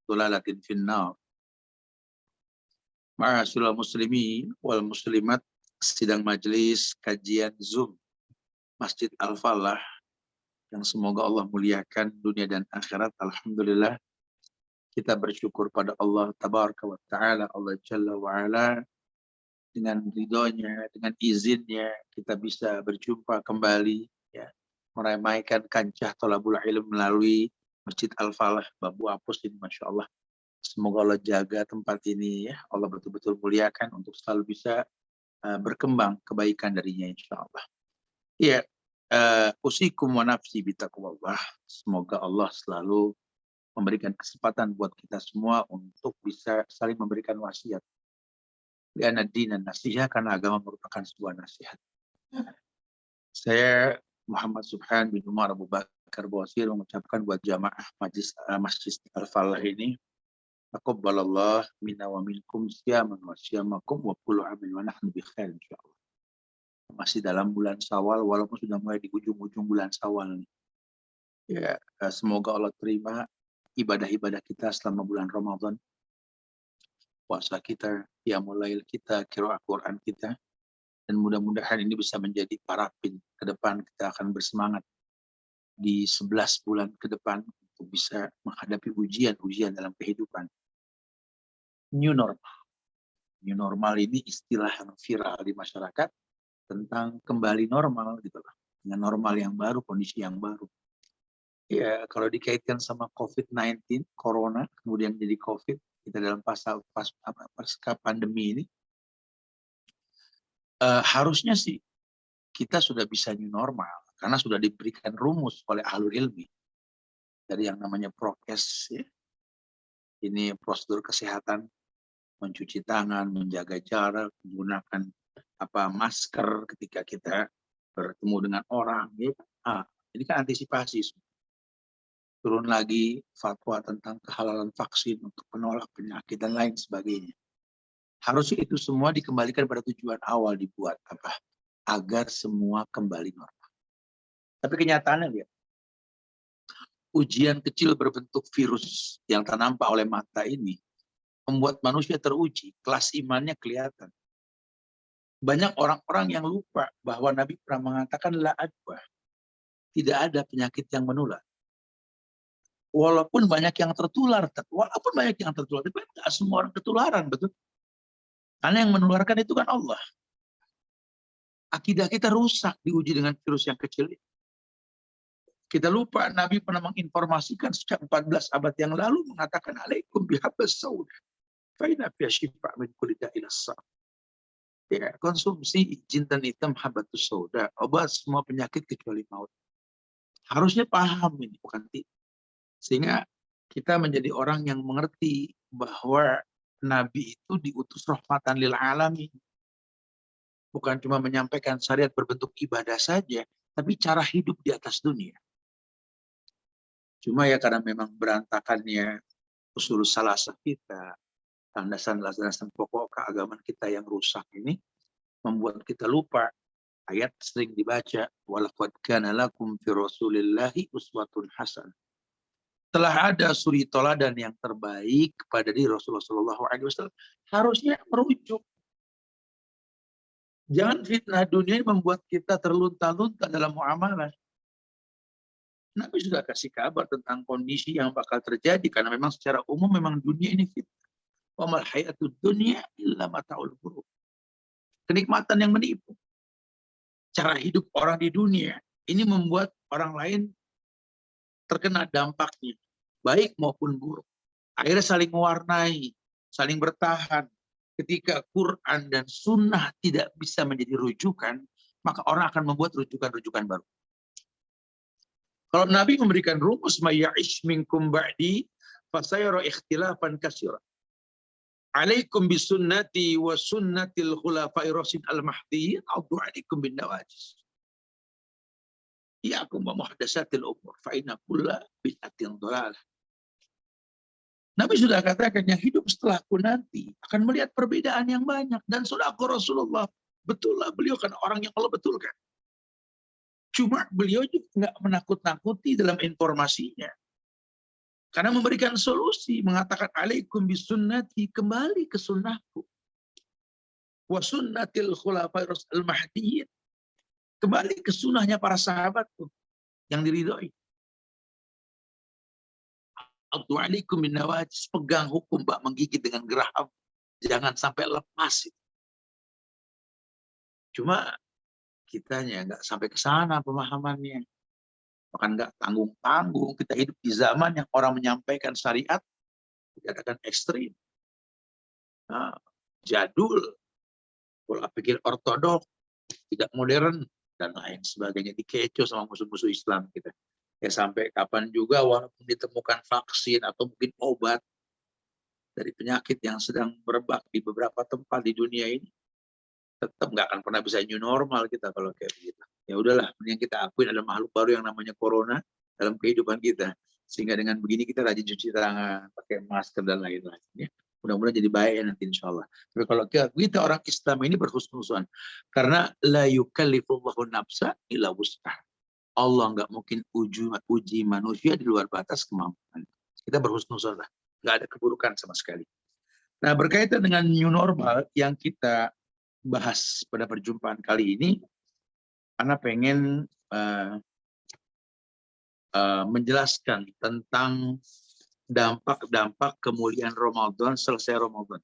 dolalatin finnar. Ma'asyiral muslimin wal muslimat, sidang majelis kajian Zoom Masjid Al-Falah yang semoga Allah muliakan dunia dan akhirat. Alhamdulillah, kita bersyukur pada Allah Tabaraka wa Ta'ala, Allah Jalla wa Ala, dengan ridhonya, dengan izinnya kita bisa berjumpa kembali, ya, meramaikan kancah thalabul ilm melalui Masjid Al-Falah Babu Apus ini. Masya Allah, semoga Allah jaga tempat ini, ya Allah betul-betul muliakan untuk selalu bisa berkembang kebaikan darinya, insya Allah. Ya, usikum wa nafsi bitaqwallah. Semoga Allah selalu memberikan kesempatan buat kita semua untuk bisa saling memberikan wasiat. Karena din dan nasihat, karena agama merupakan sebuah nasihat. Saya Muhammad Subhan bin Umar Abu Bakar Bawasir mengucapkan buat jamaah Masjid Al-Falah ini, taqabbalallah minna wa minkum siyaman wa siyamakum wa kullu amin wa nahnu bi khair insyaallah. Masih dalam bulan Syawal, walaupun sudah mulai di ujung-ujung bulan Syawal nih. Ya, semoga Allah terima ibadah-ibadah kita selama bulan Ramadan, puasa kita, qiyamul lail kita, qiraah Quran kita, dan mudah-mudahan ini bisa menjadi parapin ke depan. Kita akan bersemangat di 11 bulan ke depan untuk bisa menghadapi ujian-ujian dalam kehidupan. New normal. New normal ini istilah yang viral di masyarakat tentang kembali normal gitu loh. Dengan normal yang baru, kondisi yang baru. Ya, kalau dikaitkan sama COVID-19, corona, kemudian jadi COVID, kita dalam pasca pandemi ini, harusnya sih kita sudah bisa new normal, karena sudah diberikan rumus oleh ahlul ilmi. Dari yang namanya prokes, ya. Ini prosedur kesehatan, mencuci tangan, menjaga jarak, menggunakan masker ketika kita bertemu dengan orang. Ya. Ini kan antisipasi. Turun lagi fatwa tentang kehalalan vaksin untuk penolak penyakit dan lain sebagainya. Harusnya itu semua dikembalikan pada tujuan awal dibuat agar semua kembali normal. Tapi kenyataannya lihat, ujian kecil berbentuk virus yang tak nampak oleh mata ini membuat manusia teruji, kelas imannya kelihatan. Banyak orang-orang yang lupa bahwa Nabi pernah mengatakan la adwa, tidak ada penyakit yang menular. Walaupun banyak yang tertular, tapi nggak semua orang ketularan, betul? Karena yang menularkan itu kan Allah. Akidah kita rusak diuji dengan virus yang kecil. Kita lupa Nabi pernah menginformasikan sejak 14 abad yang lalu mengatakan alaikum bihabbas sauda fa inna fiha shifa' min kulli da'in as-sam. Ya, konsumsi jintan hitam habatus sauda, obat semua penyakit kecuali maut. Harusnya paham ini, bukan tidak. Sehingga kita menjadi orang yang mengerti bahwa Nabi itu diutus rahmatan lil alamin. Bukan cuma menyampaikan syariat berbentuk ibadah saja, tapi cara hidup di atas dunia. Cuma ya karena memang berantakannya usul salasah kita, landasan-landasan pokok keagamaan kita yang rusak ini, membuat kita lupa. Ayat sering dibaca, walaqad kana lakum fi rasulillahi uswatun hasanah. Telah ada suri toladan yang terbaik kepada diri Rasulullah SAW. Harusnya merujuk. Jangan fitnah dunia ini membuat kita terlunta-lunta dalam muamalah. Nabi sudah kasih kabar tentang kondisi yang bakal terjadi, karena memang secara umum memang dunia ini fitnah. Wa mal hayatud dunya illa mata'ul ghurur. Kenikmatan yang menipu. Cara hidup orang di dunia ini membuat orang lain terkena dampaknya, baik maupun buruk. Akhirnya saling mewarnai, saling bertahan. Ketika Quran dan Sunnah tidak bisa menjadi rujukan, maka orang akan membuat rujukan-rujukan baru. Kalau Nabi memberikan rumus, maya'ish minkum ba'di, fasayara ikhtilafan katsira. Alaikum bisunnati wa sunnatil khulafa'ir rasyidin al-mahdiyyin, addu alaikum bin nawajis. Iyakum wa muhdatsatil umur fa inna kulla bid'atin dhalalah. Nabi sudah katakan yang hidup setelahku nanti akan melihat perbedaan yang banyak, dan sadaqa Rasulullah. Betul lah, beliau kan orang yang Allah betulkan. Cuma beliau juga nggak menakut-nakuti dalam informasinya. Karena memberikan solusi, mengatakan alaikum bisunnati, kembali ke sunnahku. Wa sunnatil khulafai al-mahdiyyin, kembali ke sunnahnya para sahabatku yang diridhoi. Addu alaikum bin nawajis, pegang hukum, Pak, menggigit dengan geraham. Jangan sampai lepas. Cuma kitanya nggak sampai ke sana pemahamannya. Bahkan nggak tanggung-tanggung. Kita hidup di zaman yang orang menyampaikan syariat dikatakan ekstrim. Nah, jadul, pola pikir ortodok, tidak modern, dan lain sebagainya. Dikecoh sama musuh-musuh Islam kita. Ya sampai kapan juga walaupun ditemukan vaksin atau mungkin obat dari penyakit yang sedang merebak di beberapa tempat di dunia ini, tetap nggak akan pernah bisa new normal kita kalau kayak begitu. Ya udahlah, yang kita akuin ada makhluk baru yang namanya corona dalam kehidupan kita. Sehingga dengan begini kita rajin cuci tangan, pakai masker dan lain-lain. Ya. Mudah-mudahan jadi baik ya nanti insya Allah. Tapi kalau kita orang Islam ini berhusnuzon, karena la yukallifullahu nafsa illa wus'ah. Allah nggak mungkin uji manusia di luar batas kemampuan. Kita berhusnuzon lah, nggak ada keburukan sama sekali. Nah, berkaitan dengan new normal yang kita bahas pada perjumpaan kali ini, Ana pengen menjelaskan tentang dampak-dampak kemuliaan Ramadan selesai Ramadan.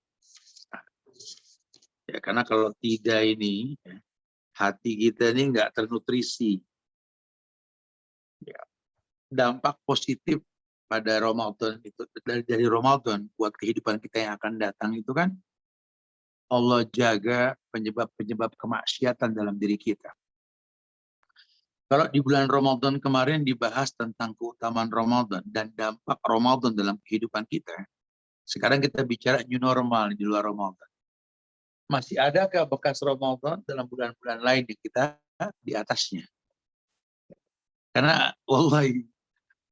Ya, karena kalau tidak ini, hati kita ini nggak ternutrisi. Ya, dampak positif pada Ramadan itu dari Ramadan buat kehidupan kita yang akan datang itu kan Allah jaga penyebab-penyebab kemaksiatan dalam diri kita. Kalau di bulan Ramadan kemarin dibahas tentang keutamaan Ramadan dan dampak Ramadan dalam kehidupan kita, sekarang kita bicara new normal di luar Ramadan. Masih adakah bekas Ramadan dalam bulan-bulan lain di kita di atasnya? Karena wallahi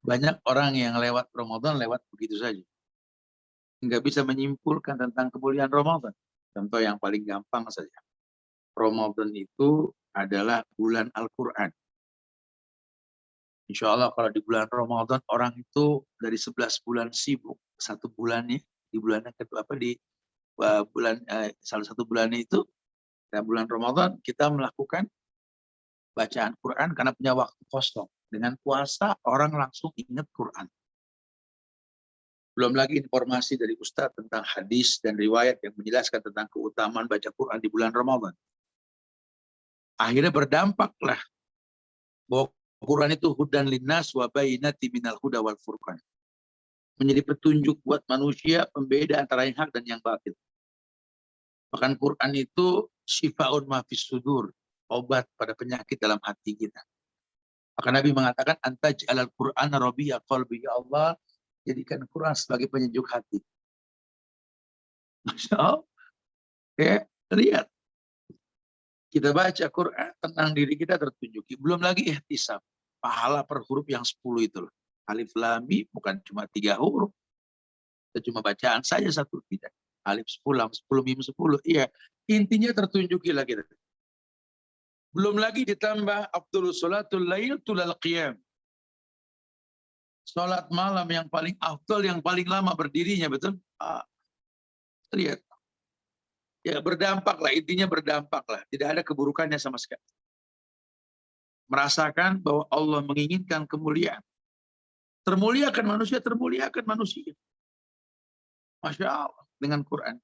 banyak orang yang lewat Ramadan lewat begitu saja. Nggak bisa menyimpulkan tentang kemuliaan Ramadan. Contoh yang paling gampang saja. Ramadan itu adalah bulan Al-Quran. Insya Allah kalau di bulan Ramadan orang itu dari 11 bulan sibuk. Satu bulannya, di bulan yang kedua salah satu bulannya itu, dan bulan Ramadan kita melakukan bacaan Quran karena punya waktu kosong. Dengan puasa orang langsung ingat Quran. Belum lagi informasi dari Ustadz tentang hadis dan riwayat yang menjelaskan tentang keutamaan baca Quran di bulan Ramadan. Akhirnya berdampaklah bahwa Quran itu hudan linnas wa bayyinati minal huda wal furqan. Menjadi petunjuk buat manusia, pembeda antara yang hak dan yang batil. Bahkan Quran itu syifaun ma fis sudur, obat pada penyakit dalam hati kita. Maka Nabi mengatakan antaj'alal Qur'an rabi'a qalbi, ya Allah, jadikan Quran sebagai penyejuk hati. Masya Allah. Ya, lihat. Kita baca Quran, tenang diri kita tertunjuki. Belum lagi ihtisab. Pahala per huruf yang 10 itu loh. Alif lam mim bukan cuma 3 huruf. Itu cuma bacaan saja satu, tidak. Alif 10, lam 10, mim 10. Iya, intinya tertunjuki lah kita. Belum lagi ditambah afdhalus sholatul lail tulal qiyam. Sholat malam yang paling afdal, yang paling lama berdirinya, betul? Lihat. Ya berdampak lah, intinya berdampak lah. Tidak ada keburukannya sama sekali. Merasakan bahwa Allah menginginkan kemuliaan. Termuliakan manusia, termuliakan manusia. Masya Allah, dengan Quran.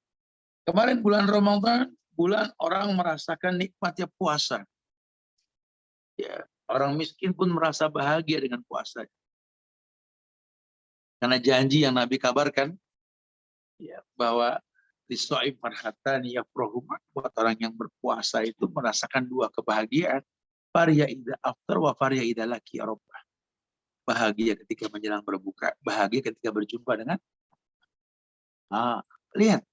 Kemarin bulan Ramadan, bulan orang merasakan nikmatnya puasa. Ya, orang miskin pun merasa bahagia dengan puasa. Karena janji yang Nabi kabarkan, ya, bahwa liso'im farhatani yafrohumah, buat orang yang berpuasa itu merasakan dua kebahagiaan. Faria ida after wa faria ida laki arobah. Bahagia ketika menjelang berbuka, bahagia ketika berjumpa dengan lihat.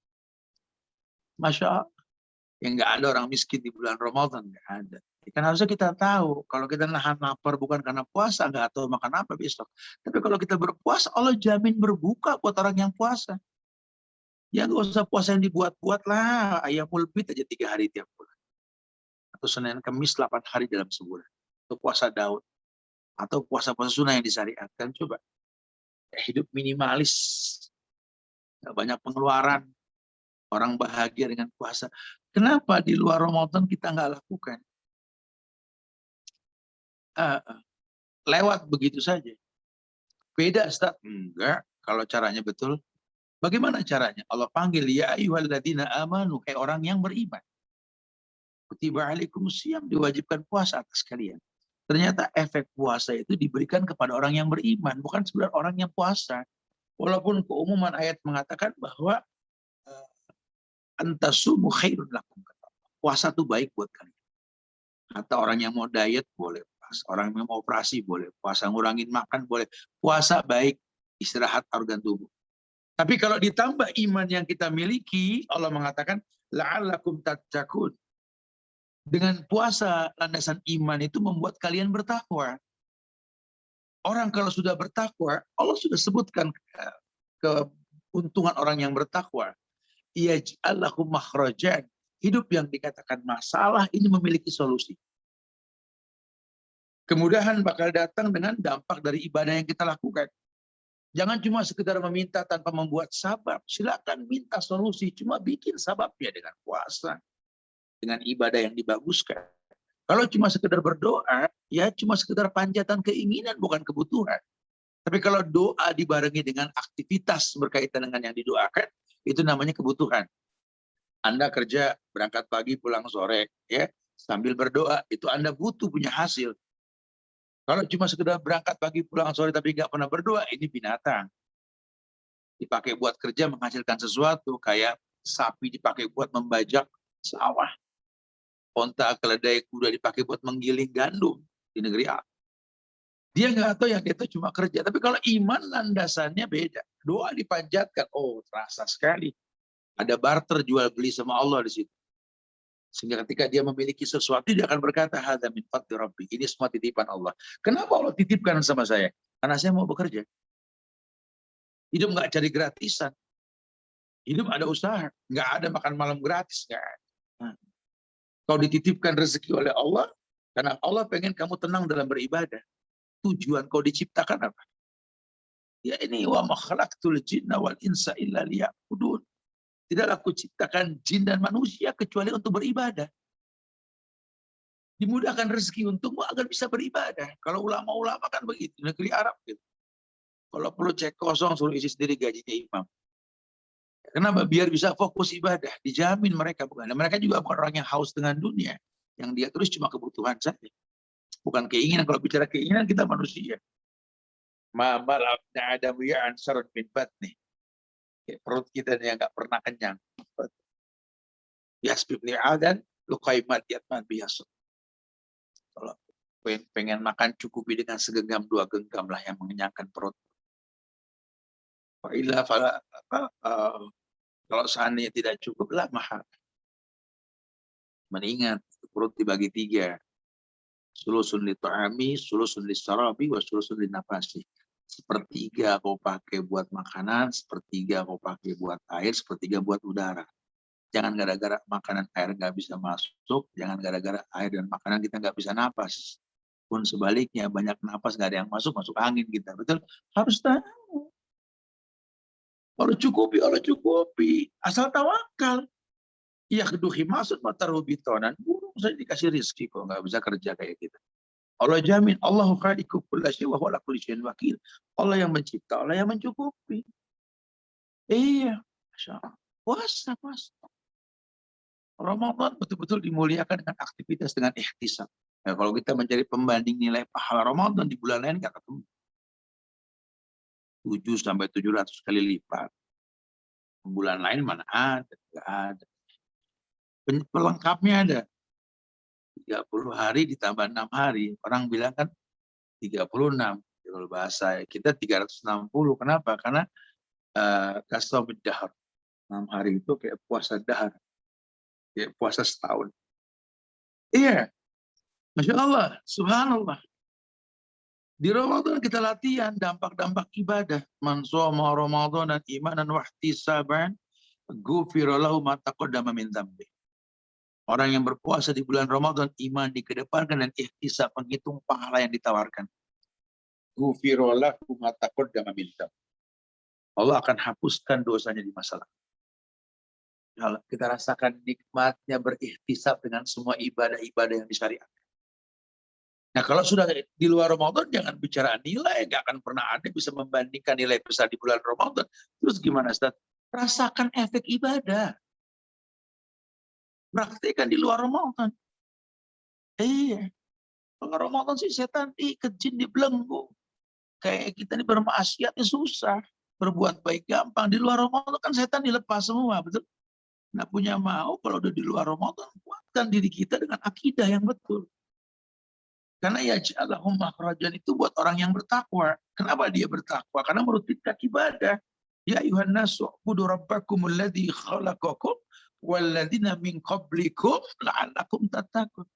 Masya Allah. Yang nggak ada orang miskin di bulan Ramadan, nggak ada. Kan harusnya kita tahu, kalau kita nahan lapar bukan karena puasa, nggak tahu makan apa besok. Tapi kalau kita berpuasa, Allah jamin berbuka buat orang yang puasa. Ya nggak usah puasa yang dibuat-buat lah. Ayamul bid aja 3 hari tiap bulan. Atau Senin Kamis 8 hari dalam sebulan. Atau puasa Daud. Atau puasa-puasa sunnah yang disyariatkan. Coba. hidup minimalis, nggak banyak pengeluaran, orang bahagia dengan puasa. Kenapa di luar Ramadan kita nggak lakukan? Lewat begitu saja. Beda, Ustaz? Enggak. Kalau caranya betul, bagaimana caranya? Allah panggil, ya ayyuhalladzina amanu, kayak orang yang beriman. Kutiba alaikumusiyam, diwajibkan puasa atas kalian. Ternyata efek puasa itu diberikan kepada orang yang beriman, bukan sekedar orang yang puasa. Walaupun keumuman ayat mengatakan bahwa antasumu khairun lakum. Puasa itu baik buat kalian. Atau orang yang mau diet boleh puasa, orang yang mau operasi boleh puasa, ngurangin makan boleh. Puasa baik, istirahat organ tubuh. Tapi kalau ditambah iman yang kita miliki, Allah mengatakan la'allakum tattaqun. Dengan puasa, landasan iman itu membuat kalian bertakwa. Orang kalau sudah bertakwa, Allah sudah sebutkan keuntungan orang yang bertakwa. Yaj'allahu makhrajan. Hidup yang dikatakan masalah ini memiliki solusi. Kemudahan bakal datang dengan dampak dari ibadah yang kita lakukan. Jangan cuma sekedar meminta tanpa membuat sabab. Silakan minta solusi, cuma bikin sababnya dengan puasa, dengan ibadah yang dibaguskan. Kalau cuma sekedar berdoa, ya cuma sekedar panjatan keinginan, bukan kebutuhan. Tapi kalau doa dibarengi dengan aktivitas berkaitan dengan yang didoakan, itu namanya kebutuhan. Anda kerja, berangkat pagi, pulang sore, ya sambil berdoa, itu Anda butuh punya hasil. Kalau cuma sekedar berangkat pagi, pulang sore, tapi nggak pernah berdoa, ini binatang. Dipakai buat kerja menghasilkan sesuatu, kayak sapi dipakai buat membajak sawah. Onta, keledai, kuda dipakai buat menggiling gandum di negeri A. Dia nggak tahu yang dia itu cuma kerja. Tapi kalau iman landasannya beda. Doa dipanjatkan, oh terasa sekali. Ada barter jual beli sama Allah di situ. Sehingga ketika dia memiliki sesuatu, dia akan berkata, hadza min fadli rabbi. Ini semua titipan Allah. Kenapa Allah titipkan sama saya? Karena saya mau bekerja. Hidup nggak cari gratisan. Hidup ada usaha. Nggak ada makan malam gratis. Nggak ada. Kau dititipkan rezeki oleh Allah, karena Allah pengen kamu tenang dalam beribadah. Tujuan kau diciptakan apa? Ya ini, wa ma khalaqtul jinna wal insa illa liya'budun. Tidaklah aku ciptakan jin dan manusia kecuali untuk beribadah. Dimudahkan rezeki untukmu agar bisa beribadah. Kalau ulama-ulama kan begitu, negeri Arab gitu. Kalau perlu cek kosong, suruh isi sendiri gajinya imam. Kenapa? Biar bisa fokus ibadah. Dijamin mereka bukan. Dan mereka juga bukan orang yang haus dengan dunia. Yang dia terus cuma kebutuhan saja. Bukan keinginan. Kalau bicara keinginan, kita manusia. Ma malabna adamu ya'an sarun min batni. Perut kita yang nggak pernah kenyang. Yasbibni adan luqaimat yatman biyasud. Kalau pengen makan cukupi dengan segenggam dua genggam lah yang mengenyangkan perut. Kalau seandainya tidak cukup lah mahal. Mengingat perut dibagi tiga. Sulusun li ta'ami, sulusun li sarabi, wa sulusun li nafasi. Sepertiga kau pakai buat makanan, sepertiga kau pakai buat air, sepertiga buat udara. Jangan gara-gara makanan air nggak bisa masuk, jangan gara-gara air dan makanan kita nggak bisa napas. Pun sebaliknya, banyak napas nggak ada yang masuk, masuk angin kita. Betul? Harus tahu. Allah cukupi. Asal tawakal. Ya keduhi maksud matarubitonan. Burung saja dikasih rizki kok nggak bisa kerja kayak kita. Allah jamin, Allahu khaliqu kulla syai' wa huwa ala kulli syai'in wakil. Allah yang mencipta, Allah yang mencukupi. Iya, Masya Allah. Puasa. Ramadan betul-betul dimuliakan dengan aktivitas, dengan ihtisab. Nah, kalau kita mencari pembanding nilai pahala Ramadan di bulan lain nggak ketemu. 7 sampai 700 kali lipat. Bulan lain mana ada? Nggak ada. Pelengkapnya ada. 30 hari ditambah 6 hari. Orang bilang kan 36. Kalau bahasa kita 360. Kenapa? Karena kasau bidahar. 6 hari itu kayak puasa dahar. Kayak puasa setahun. Iya. Masya Allah. Subhanallah. Di Ramadan kita latihan dampak-dampak ibadah. Man shoma Ramadan dan imanan wa ihtisaban ghufira lahu ma taqaddama min dzambi. Orang yang berpuasa di bulan Ramadan, iman dikedepankan dan ihtisab, menghitung pahala yang ditawarkan. Ghufira lahu ma taqaddama min dzambi. Allah akan hapuskan dosanya di masa lalu. Kalau kita rasakan nikmatnya berikhtisab dengan semua ibadah-ibadah yang disyariatkan. Nah, kalau sudah di luar Ramadan, jangan bicara nilai. Nggak akan pernah ada bisa membandingkan nilai besar di bulan Ramadan. Terus gimana, Ustaz? Rasakan efek ibadah. Praktikan di luar Ramadan. Iya. Kalau Ramadan sih setan dikejin, dibelenggu. Kayak kita ini bermaksiatnya susah. Berbuat baik gampang. Di luar Ramadan kan setan dilepas semua, betul? Nggak punya mau kalau udah di luar Ramadan, kuatkan diri kita dengan akidah yang betul. Karena ya ja'alahum makhrajan itu buat orang yang bertakwa. Kenapa dia bertakwa? Karena merutinkan ibadah. Ya ayuhan nasu ubudu rabbakum alladhi khalaqakum walladzina min qablikum la'allakum tattaqun.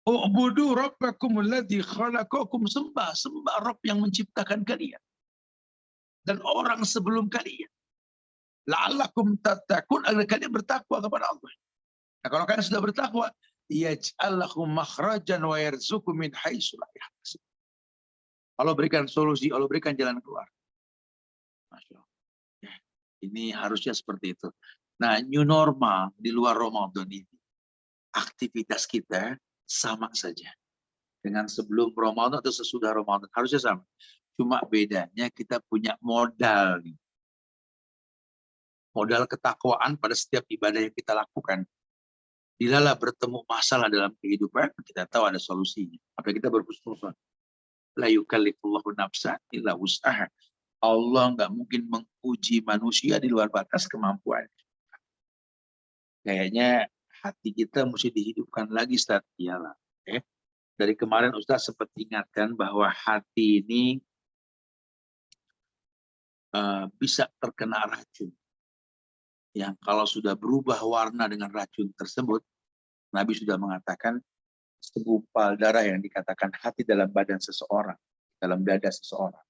Ubudu rabbakum alladhi khalaqakum, sembah Rabb yang menciptakan kalian dan orang sebelum kalian. La'allakum tattaqun, agar kalian bertakwa kepada Allah. Nah, kalau kalian sudah bertakwa, yaj'al lahum makhrajan wa yarzuqu min haitsu la yahtasib. Allah berikan solusi, Allah berikan jalan keluar. Masya Allah. Ya, ini harusnya seperti itu. Nah, new normal di luar Ramadan ini, aktivitas kita sama saja dengan sebelum Ramadan atau sesudah Ramadan, harusnya sama. Cuma bedanya kita punya modal nih. Modal ketakwaan pada setiap ibadah yang kita lakukan. Dilalah bertemu masalah dalam kehidupan, kita tahu ada solusinya. Apa kita berhusnuzon? La yukallifullahu nafsan illa wus'aha. Allah nggak mungkin menguji manusia di luar batas kemampuan. Kayaknya hati kita mesti dihidupkan lagi, Ustaz. Iyalah. Dari kemarin Ustaz sempat ingatkan bahwa hati ini bisa terkena racun. Yang kalau sudah berubah warna dengan racun tersebut, Nabi sudah mengatakan segumpal darah yang dikatakan hati dalam badan seseorang, dalam dada seseorang,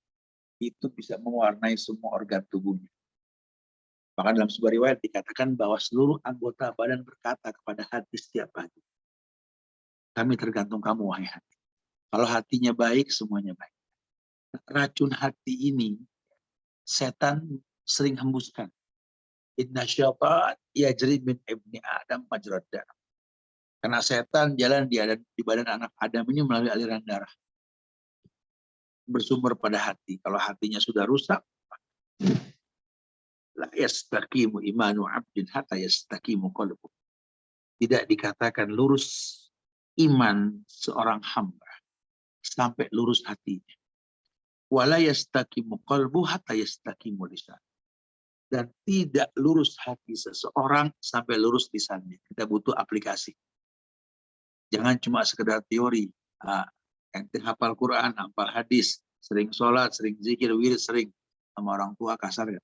itu bisa mewarnai semua organ tubuhnya. Bahkan dalam sebuah riwayat dikatakan bahwa seluruh anggota badan berkata kepada hati setiap pagi, kami tergantung kamu, wahai hati. Kalau hatinya baik, semuanya baik. Racun hati ini, setan sering hembuskan. Inna syaitan yajri min ibni Adam majrad dam. Karena setan jalan di badan anak Adam ini melalui aliran darah. Bersumber pada hati. Kalau hatinya sudah rusak, la yastaqimu imanu abdin hatta yastaqimu qalbu. Tidak dikatakan lurus iman seorang hamba sampai lurus hatinya. Wala yastaqimu qalbu hatta yastaqimu lisan. Dan tidak lurus hati seseorang sampai lurus lisannya. Kita butuh aplikasi. Jangan cuma sekedar teori. Ente hafal Quran, hafal hadis, sering sholat, sering zikir, wirid, sering. Sama orang tua kasar ya.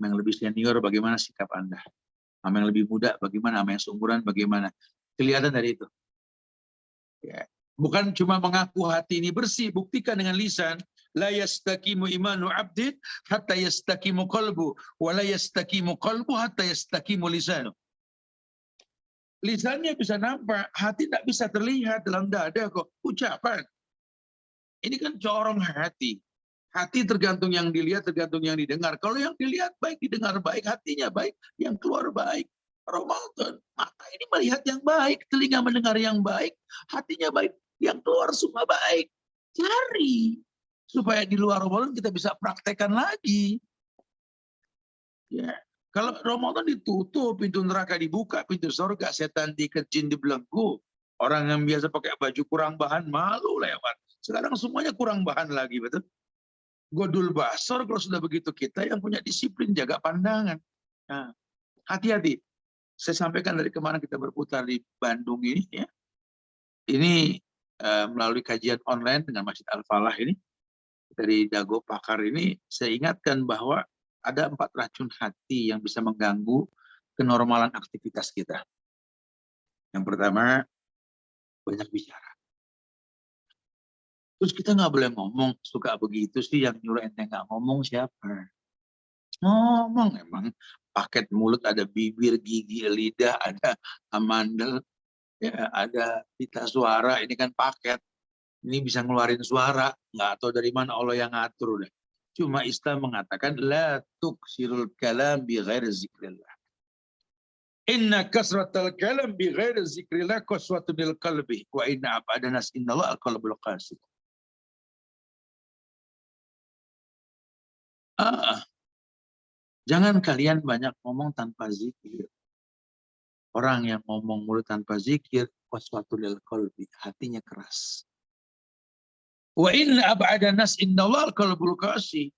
Yang lebih senior bagaimana sikap Anda? Sama yang lebih muda bagaimana? Sama yang seumuran bagaimana? Kelihatan dari itu. Ya. Bukan cuma mengaku hati ini bersih, buktikan dengan lisan. La yastaqimu imanu abdin hatta yastaqimu qalbu, wa la yastaqimu qalbu hatta yastaqimu lisanu. Lisannya bisa nampak, hati tidak bisa terlihat dalam dada kok. Ucapan. Ini kan corong hati. Hati tergantung yang dilihat, tergantung yang didengar. Kalau yang dilihat baik, didengar baik, hatinya baik, yang keluar baik. Ramadan, mata ini melihat yang baik, telinga mendengar yang baik, hatinya baik, yang keluar semua baik. Cari. Supaya di luar Ramadan kita bisa praktekkan lagi. Ya. Kalau Ramadan ditutup, pintu neraka dibuka, pintu surga, setan dikecin, dibelenggu. Orang yang biasa pakai baju kurang bahan, malu lewat. Sekarang semuanya kurang bahan lagi, betul? Godul basor, kalau sudah begitu kita yang punya disiplin, jaga pandangan. Nah, hati-hati. Saya sampaikan dari kemarin kita berputar di Bandung ini, ya. Ini melalui kajian online dengan Masjid Al-Falah ini, dari Dago Pakar ini, saya ingatkan bahwa ada 4 racun hati yang bisa mengganggu kenormalan aktivitas kita. Yang pertama, banyak bicara. Terus kita nggak boleh ngomong, suka begitu sih, yang nyuruh ente nggak ngomong siapa? Ngomong emang, paket mulut ada bibir, gigi, lidah, ada amandel, ya, ada pita suara, ini kan paket. Ini bisa ngeluarin suara, nggak tahu dari mana Allah yang ngatur udah. Cuma Islam mengatakan la tuksirul kalam bi ghairi zikrillah. Inna kasratal kalam bi ghairi zikrillah qaswatun lil qalbi wa inna abadan nas innallaha al-qalbul qasih. Jangan kalian banyak ngomong tanpa zikir. Orang yang ngomong mulut tanpa zikir, qaswatul lil qalbi, hatinya keras. Wa inna abadan nas innallaha al-qalbul qasih.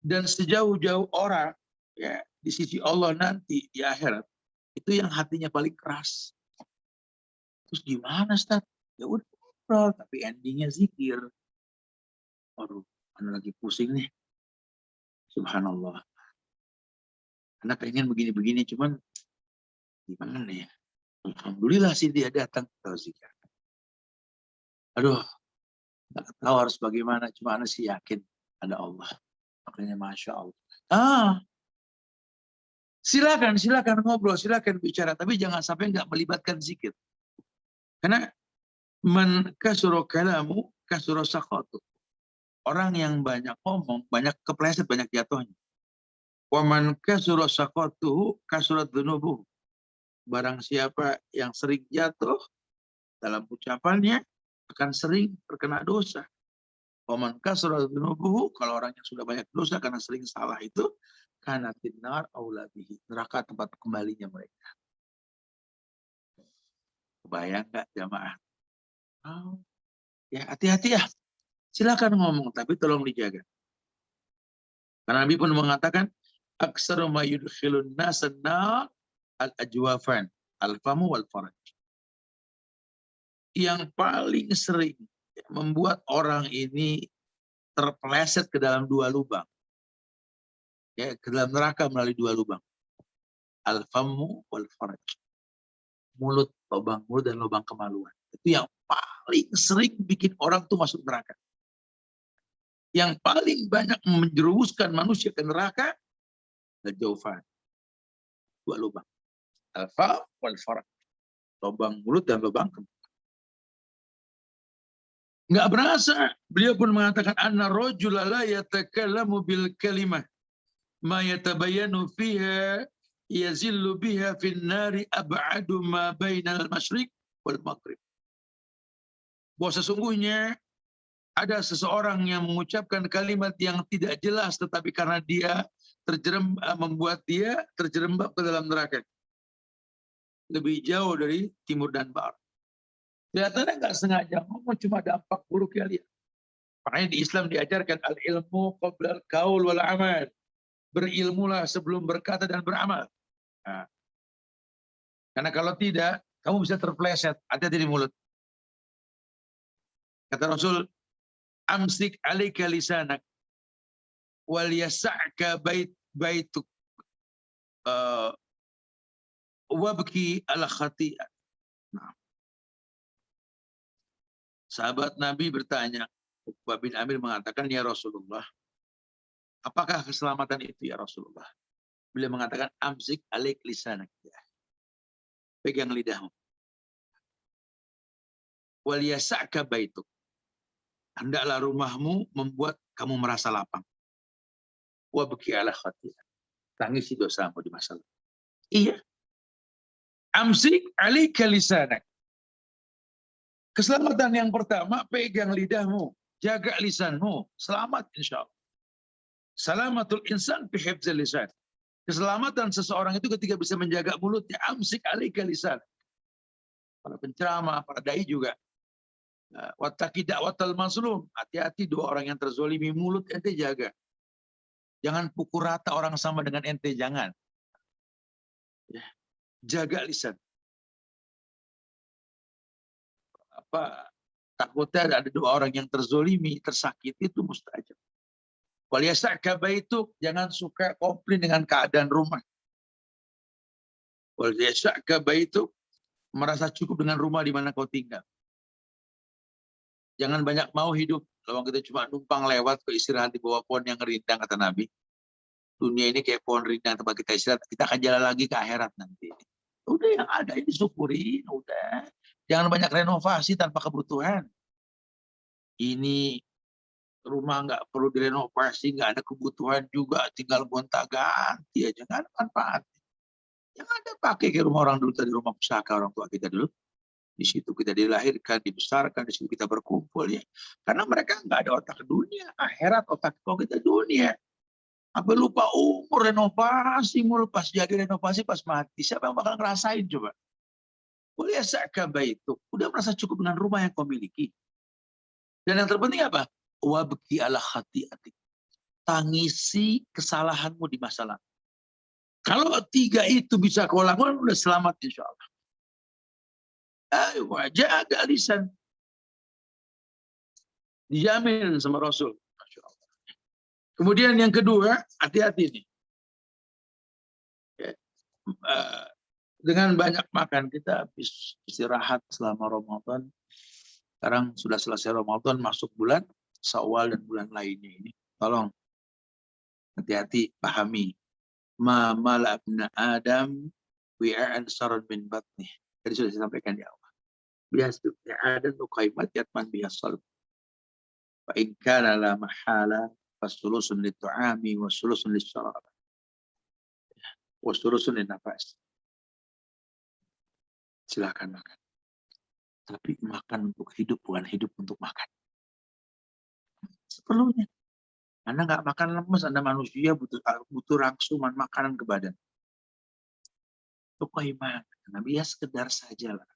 Dan sejauh-jauh orang ya di sisi Allah nanti di akhirat itu yang hatinya paling keras. Terus gimana, Ustaz? Ya udah ngobrol, tapi endingnya zikir. Aduh, anda lagi pusing nih. Subhanallah. Anda pengen begini-begini, cuman gimana ya? Alhamdulillah sih dia datang ke zikir. Aduh, nggak tahu harus bagaimana. Cuma anda sih yakin ada Allah. Makanya Masya Allah. Silakan ngobrol, silakan bicara, tapi jangan sampai nggak melibatkan zikir. Karena man kasura kalamu kasura sakhatu. Orang yang banyak ngomong, banyak kepleset, banyak jatuhnya. Wa man kasura sakhatuhu kasura dzunubuhu. Barang siapa yang sering jatuh dalam ucapannya akan sering terkena dosa. Wa man kasura dzunubuhu, kalau orang yang sudah banyak dosa karena sering salah itu, kana finnar aula bihi, neraka tempat kembalinya mereka. Kebayang nggak jamaah? Oh, ya hati-hati ya. Silakan ngomong, tapi tolong dijaga. Karena Nabi pun mengatakan, aksaru ma yudkhilun nasanna al-ajwafan, al-famu wal faraj. Yang paling sering membuat orang ini terpeleset ke dalam dua lubang. Ya, ke dalam neraka melalui dua lubang. Al-famu wal faraj. Mulut, lubang mulut dan lubang kemaluan. Itu yang paling sering bikin orang tuh masuk neraka. Yang paling banyak menjerumuskan manusia ke neraka, al-jawfan. Dua lubang. Al-fa wal faraj. Lubang mulut dan lubang kemaluan. Nggak berasa. Beliau pun mengatakan, anna rajula la yatakallamu bil kalimah ma yatabayanu fiha yazillu biha fin nari ab'adu ma bainal masyriq wal maghrib. Bahwa sesungguhnya ada seseorang yang mengucapkan kalimat yang tidak jelas, tetapi karena dia membuat dia terjerembab ke dalam neraka. Lebih jauh dari timur dan barat. Kelihatannya nggak sengaja ngomong, cuma dampak buruk ya lihat. Makanya di Islam diajarkan al-ilmu qabla al-qaul wal amal. Berilmulah sebelum berkata dan beramal. Nah, karena kalau tidak, kamu bisa terpleset. Hati-hati di mulut. Kata Rasul, amsik alaika lisanak wal yasa'ka baituk wabki ala khati'at. Nah. Sahabat Nabi bertanya, Uqbah bin Amir mengatakan, ya Rasulullah, apakah keselamatan itu ya Rasulullah? Beliau mengatakan, amsik alaik lisanak. Pegang lidahmu. Wal yasa'ka baituk. Hendaklah rumahmu membuat kamu merasa lapang. Wabki ala khati'at. Tangisi dosamu di masa lalu. Iya. Amsik alaika lisanak. Keselamatan yang pertama, pegang lidahmu. Jaga lisanmu. Selamat insya Allah. Salamatul insan fi hifdzil lisan. Keselamatan seseorang itu ketika bisa menjaga mulutnya. Amsik alaika lisanak. Para penceramah, para dai juga. Wattaqi da'watal mazlum. Hati-hati dua orang yang terzolimi, mulut ente jaga. Jangan pukul rata orang sama dengan ente, jangan. Ya. Jaga lisan. Takutnya ada dua orang yang terzolimi, tersakiti, itu mustajab. Waliyasa'ka baituk, jangan suka komplain dengan keadaan rumah. Waliyasa'ka baituk, merasa cukup dengan rumah di mana kau tinggal. Jangan banyak mau hidup. Kalau kita cuma numpang lewat ke istirahat di bawah pohon yang rindang, kata Nabi. Dunia ini kayak pohon rindang tempat kita istirahat. Kita akan jalan lagi ke akhirat nanti. Udah yang ada ini syukurin. Udah. Jangan banyak renovasi tanpa kebutuhan. Ini rumah nggak perlu direnovasi, nggak ada kebutuhan juga, tinggal gonta-ganti aja, nggak ada manfaat. Yang ada pakai ke rumah orang dulu, tadi rumah pusaka orang tua kita dulu. Di situ kita dilahirkan, dibesarkan, di situ kita berkumpul ya. Karena mereka nggak ada otak dunia, akhirat otak kita dunia. Apa lupa umur renovasi, mulu pas jadi renovasi pas mati. Siapa yang bakal ngerasain coba? Boleh sakaba itu. Udah merasa cukup dengan rumah yang kau miliki. Dan yang terpenting apa? Wabki ala khati'atik. Tangisi kesalahanmu di masa lalu. Kalau 3 itu bisa kau lakukan, udah selamat insya Allah. Ayo, jaga lisan. Dijamin sama Rasul. Masya Allah. Kemudian yang kedua, hati-hati nih. Ya, dengan banyak makan, kita habis istirahat selama Ramadan. Sekarang sudah selesai Ramadan, masuk bulan Syawal dan bulan lainnya ini. Tolong hati-hati, pahami. Ma malabna Adam wi'an saran min batnih. Tadi sudah saya sampaikan di awal. Biasa ada nuqaimat yatman bihasal. Fa in kana la mahala fasulusun lit-tu'ami wasulusun lis-syarab. Wasulusun lin-nafas. Silakan makan. Tapi makan untuk hidup, bukan hidup untuk makan. Seperlunya. Anda nggak makan lemes, Anda manusia butuh rangsuman makanan ke badan. Tuqaimat. Karena biasa sekedar sajalah.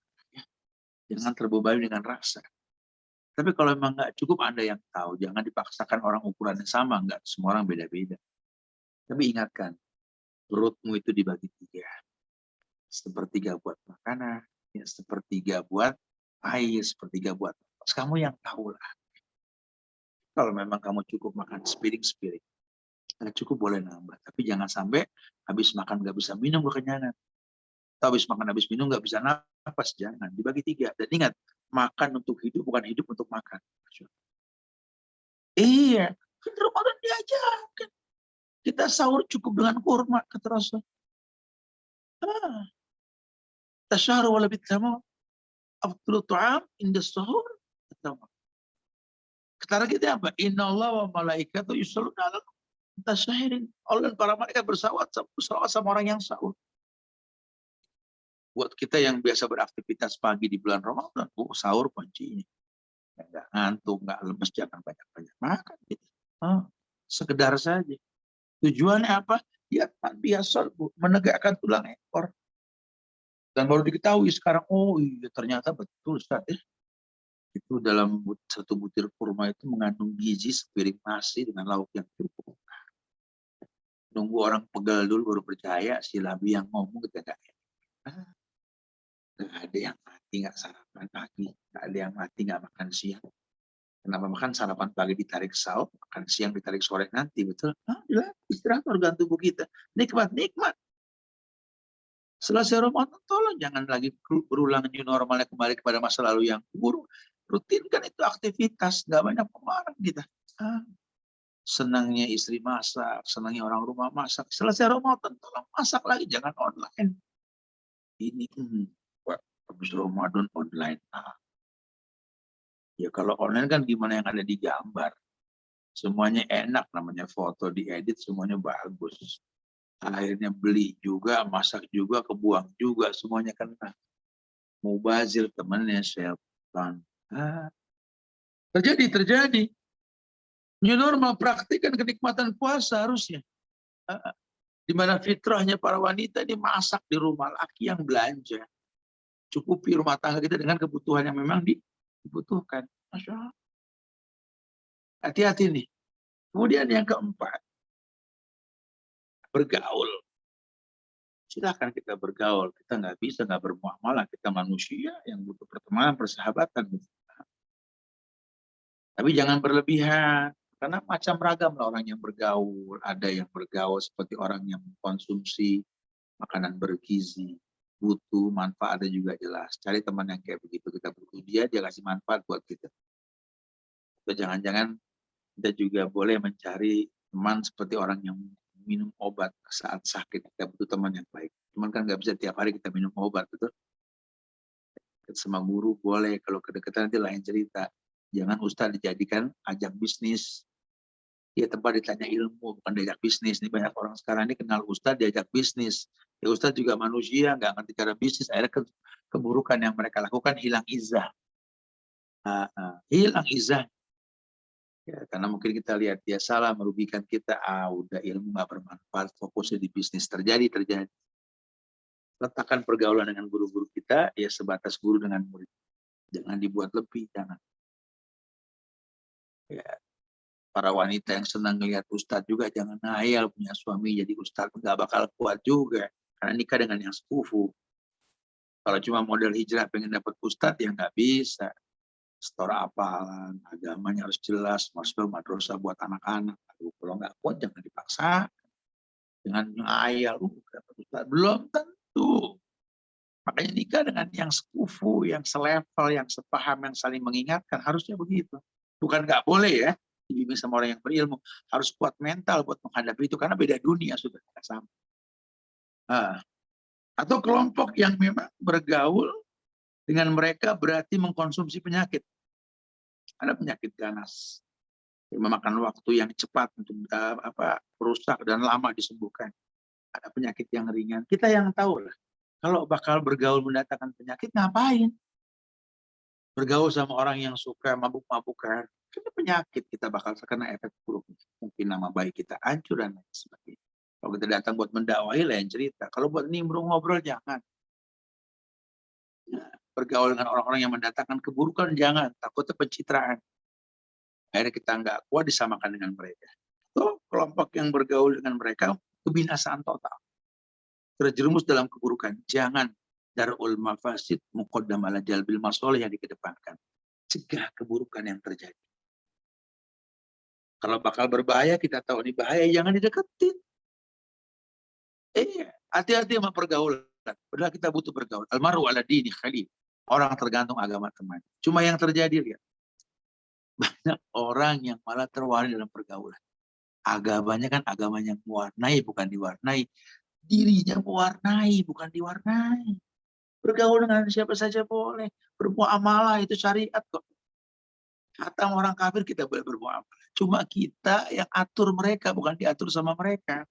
Jangan terbebani dengan rasa. Tapi kalau memang nggak cukup, Anda yang tahu. Jangan dipaksakan orang ukurannya sama. Nggak, semua orang beda-beda. Tapi ingatkan, perutmu itu dibagi 3. Sepertiga buat makanan, ya, sepertiga buat air, sepertiga buat. Kamu yang tahu lah. Kalau memang kamu cukup makan sepiring-sepiring, nggak cukup boleh nambah. Tapi jangan sampai habis makan nggak bisa minum kekenyangan. Atau habis makan, habis minum nggak bisa napas, jangan. Dibagi 3. Dan ingat, makan untuk hidup, bukan hidup untuk makan. Iya, kan Ramadan diajarkan. Kita sahur cukup dengan kurma, kata Rasul. Tasyahru wala bitama, afdulu tu'am inda sahur. Kata kita apa? Inna Allah wa malaikatu yusalluna ala tasyahirin. Allah dan para malaikat bersalawat sama orang yang sahur. Buat kita yang biasa beraktivitas pagi di bulan Ramadan, sahur kuncinya. Nggak ngantuk, nggak lemes, jangan banyak-banyak makan. Gitu. Sekedar saja. Tujuannya apa? Ya, biasa menegakkan tulang ekor. Dan baru diketahui sekarang, oh iya ternyata betul Ustaz. Itu dalam satu butir kurma itu mengandung gizi sepiring nasi dengan lauk yang cukup. Nunggu orang pegal dulu baru percaya, si Labi yang ngomong kita nggak ada yang mati nggak sarapan pagi, nggak ada yang mati nggak makan siang. Kenapa makan sarapan pagi ditarik sahur, makan siang ditarik sore nanti, betul? Istirahat organ tubuh kita, nikmat. Selesai Ramadan, tolong jangan lagi berulang new normalnya kembali kepada masa lalu yang buruk. Rutinkan itu aktivitas, nggak banyak pengeluaran kita. Senangnya istri masak, senangnya orang rumah masak. Selesai Ramadan, tolong masak lagi, jangan online. Ini, habis Ramadan online. Ya kalau online kan gimana yang ada di gambar. Semuanya enak, namanya foto diedit, semuanya bagus. Akhirnya beli juga, masak juga, kebuang juga, semuanya kena. Mubazir temannya syaitan. Terjadi. New normal, praktikkan kenikmatan puasa harusnya. Di mana fitrahnya para wanita ini masak di rumah, laki yang belanja. Cukupi rumah tangga kita dengan kebutuhan yang memang dibutuhkan. Masya Allah. Hati-hati nih. Kemudian yang keempat, bergaul. Silahkan kita bergaul. Kita nggak bisa nggak bermuamalah. Kita manusia yang butuh pertemanan, persahabatan. Tapi jangan berlebihan. Karena macam ragam lah orang yang bergaul. Ada yang bergaul seperti orang yang mengkonsumsi makanan bergizi. Butuh, manfaatnya juga jelas. Cari teman yang kayak begitu. Kita butuh dia kasih manfaat buat kita. Atau jangan-jangan kita juga boleh mencari teman seperti orang yang minum obat saat sakit. Kita butuh teman yang baik. Cuman kan nggak bisa tiap hari kita minum obat, betul? Sama guru boleh, kalau kedekatan nanti lain cerita. Jangan ustadz dijadikan ajang bisnis. Ya tempat ditanya ilmu, bukan diajak bisnis. Ini banyak orang sekarang ini kenal ustadz diajak bisnis. Ya ustadz juga manusia, nggak ngerti cara bisnis. Akhirnya keburukan yang mereka lakukan hilang izah. Hilang izah. Ya, karena mungkin kita lihat dia salah, merugikan kita. Udah ilmu nggak bermanfaat, fokusnya di bisnis. Terjadi. Letakkan pergaulan dengan guru-guru kita, ya sebatas guru dengan murid. Jangan dibuat lebih, jangan. Ya, para wanita yang senang melihat ustadz juga jangan ngayal punya suami jadi ustadz, nggak bakal kuat juga karena nikah dengan yang sekufu. Kalau cuma model hijrah pengen dapat ustadz ya nggak bisa. Setor apalan, agamanya harus jelas, masuk madrasah buat anak-anak. Kalau nggak kuat jangan dipaksa, jangan ngayal dapat ustadz. Belum tentu. Makanya nikah dengan yang sekufu, yang selevel, yang sepaham, yang saling mengingatkan harusnya begitu. Bukan nggak boleh ya. Dibimbing sama orang yang berilmu, harus kuat mental buat menghadapi itu karena beda dunia sudah tidak sama. Atau kelompok yang memang bergaul dengan mereka berarti mengkonsumsi penyakit. Ada penyakit ganas yang memakan waktu yang cepat untuk rusak dan lama disembuhkan. Ada penyakit yang ringan. Kita yang tahu lah. Kalau bakal bergaul mendatangkan penyakit ngapain? Bergaul sama orang yang suka mabuk-mabukan, karena penyakit kita bakal terkena efek buruk. Mungkin nama baik kita hancur dan lain sebagainya. Kalau kita datang buat mendakwahi lain cerita. Kalau buat nimbrung ngobrol jangan. Bergaul dengan orang-orang yang mendatangkan keburukan jangan. Takutnya pencitraan. Akhirnya kita nggak kuat disamakan dengan mereka. Tuh kelompok yang bergaul dengan mereka kebinasaan total. Terjerumus dalam keburukan. Jangan. Darul mafasid muqaddam ala jalbil masoleh yang dikedepankan. Cegah keburukan yang terjadi. Kalau bakal berbahaya, kita tahu ini bahaya, jangan dideketin. Hati-hati sama pergaulan. Padahal kita butuh bergaul. Almaru ala dini khalil. Orang tergantung agama teman. Cuma yang terjadi, lihat. Banyak orang yang malah terwarnai dalam pergaulan. Agamanya kan agamanya mewarnai, bukan diwarnai. Dirinya mewarnai, bukan diwarnai. Bergaul dengan siapa saja boleh. Bermuamalah itu syariat kok. Kata orang kafir kita boleh bermuamalah. Cuma kita yang atur mereka, bukan diatur sama mereka.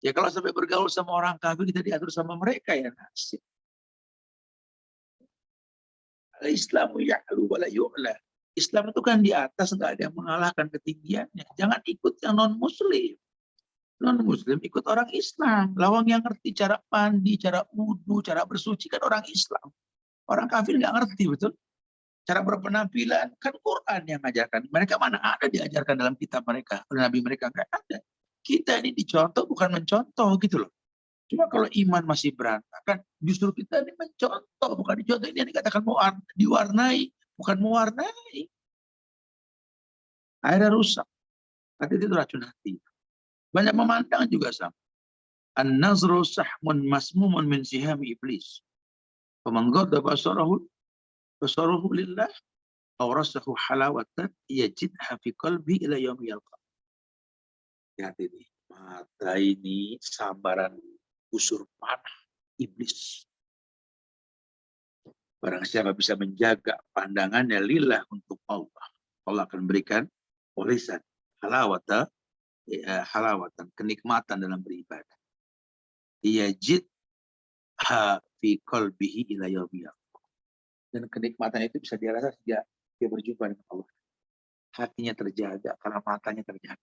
Ya kalau sampai bergaul sama orang kafir, kita diatur sama mereka ya nasib. Islamu ya'lu wa la yu'la. Islam itu kan di atas, nggak ada yang mengalahkan ketinggiannya. Jangan ikut yang non-muslim. Non-muslim ikut orang Islam. Lawang yang ngerti cara mandi, cara wudhu, cara bersuci kan orang Islam. Orang kafir nggak ngerti, betul? Cara berpenampilan kan Quran yang mengajarkan. Mereka mana ada diajarkan dalam kitab mereka. Oleh Nabi mereka nggak ada. Kita ini dicontoh bukan mencontoh gitu loh. Cuma kalau iman masih berantakan, justru kita ini mencontoh bukan dicontoh. Ini yang dikatakan diwarnai, bukan mewarnai. Akhirnya rusak. Hati itu racun hati. Banyak memandang juga sama. An-nazru sahmun masmumun min sihami iblis. Faman ghadda basarahu lillah awrasahu halawatan yajidha fi qalbi ila yaumi yalqa. Lihat ini, mata ini sambaran busur panah iblis. Barang siapa bisa menjaga pandangannya lillah untuk Allah, Allah akan berikan warisan halawatan, kenikmatan dalam beribadah. Yajid fi qalbihi ila yaumi yalqa. Dan kenikmatan itu bisa dirasa sejak dia berjumpa dengan Allah. Hatinya terjaga karena matanya terjaga.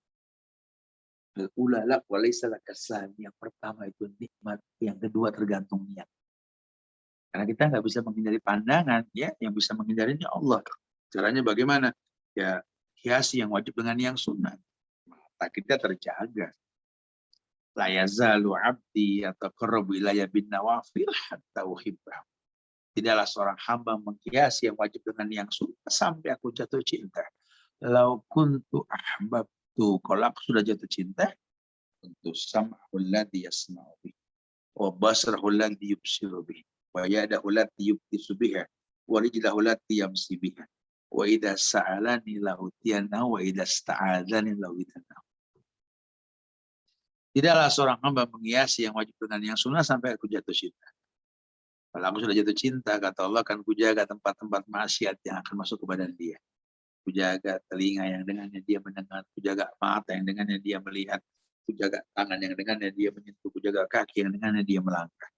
Al-ulala walaysa lakasan. Yang pertama itu nikmat, yang kedua tergantung niat. Karena kita nggak bisa menghindari pandangan, ya, yang bisa menghindarinya Allah. Caranya bagaimana? Ya, hiasi yang wajib dengan yang sunnah. Mata kita terjaga. La yazalu abdi yataqarrabu ilayya bin nawafil hatta uhibbah. Tidaklah seorang hamba menghiasi yang wajib dengan yang sunnah sampai aku jatuh cinta. Lau kuntu ahbabtu, kalau aku sudah jatuh cinta, untuk sam'ahul ladzi yasma'u bih, wa basarahul ladzi yubsiru bih, wa yadahu ladzi yubtisu biha, wa rijlahu ladzi yamsi biha, wa idza sa'alani lahutiyanahu, wa idza sta'adzani lahutiyanahu. Tidaklah seorang hamba menghiasi yang wajib dengan yang sunnah sampai aku jatuh cinta. Kalau aku sudah jatuh cinta, kata Allah, akan kujaga tempat-tempat maksiat yang akan masuk ke badan dia. kujaga telinga yang dengannya dia mendengar, kujaga mata yang dengannya dia melihat, kujaga tangan yang dengannya dia menyentuh, kujaga kaki yang dengannya dia melangkah.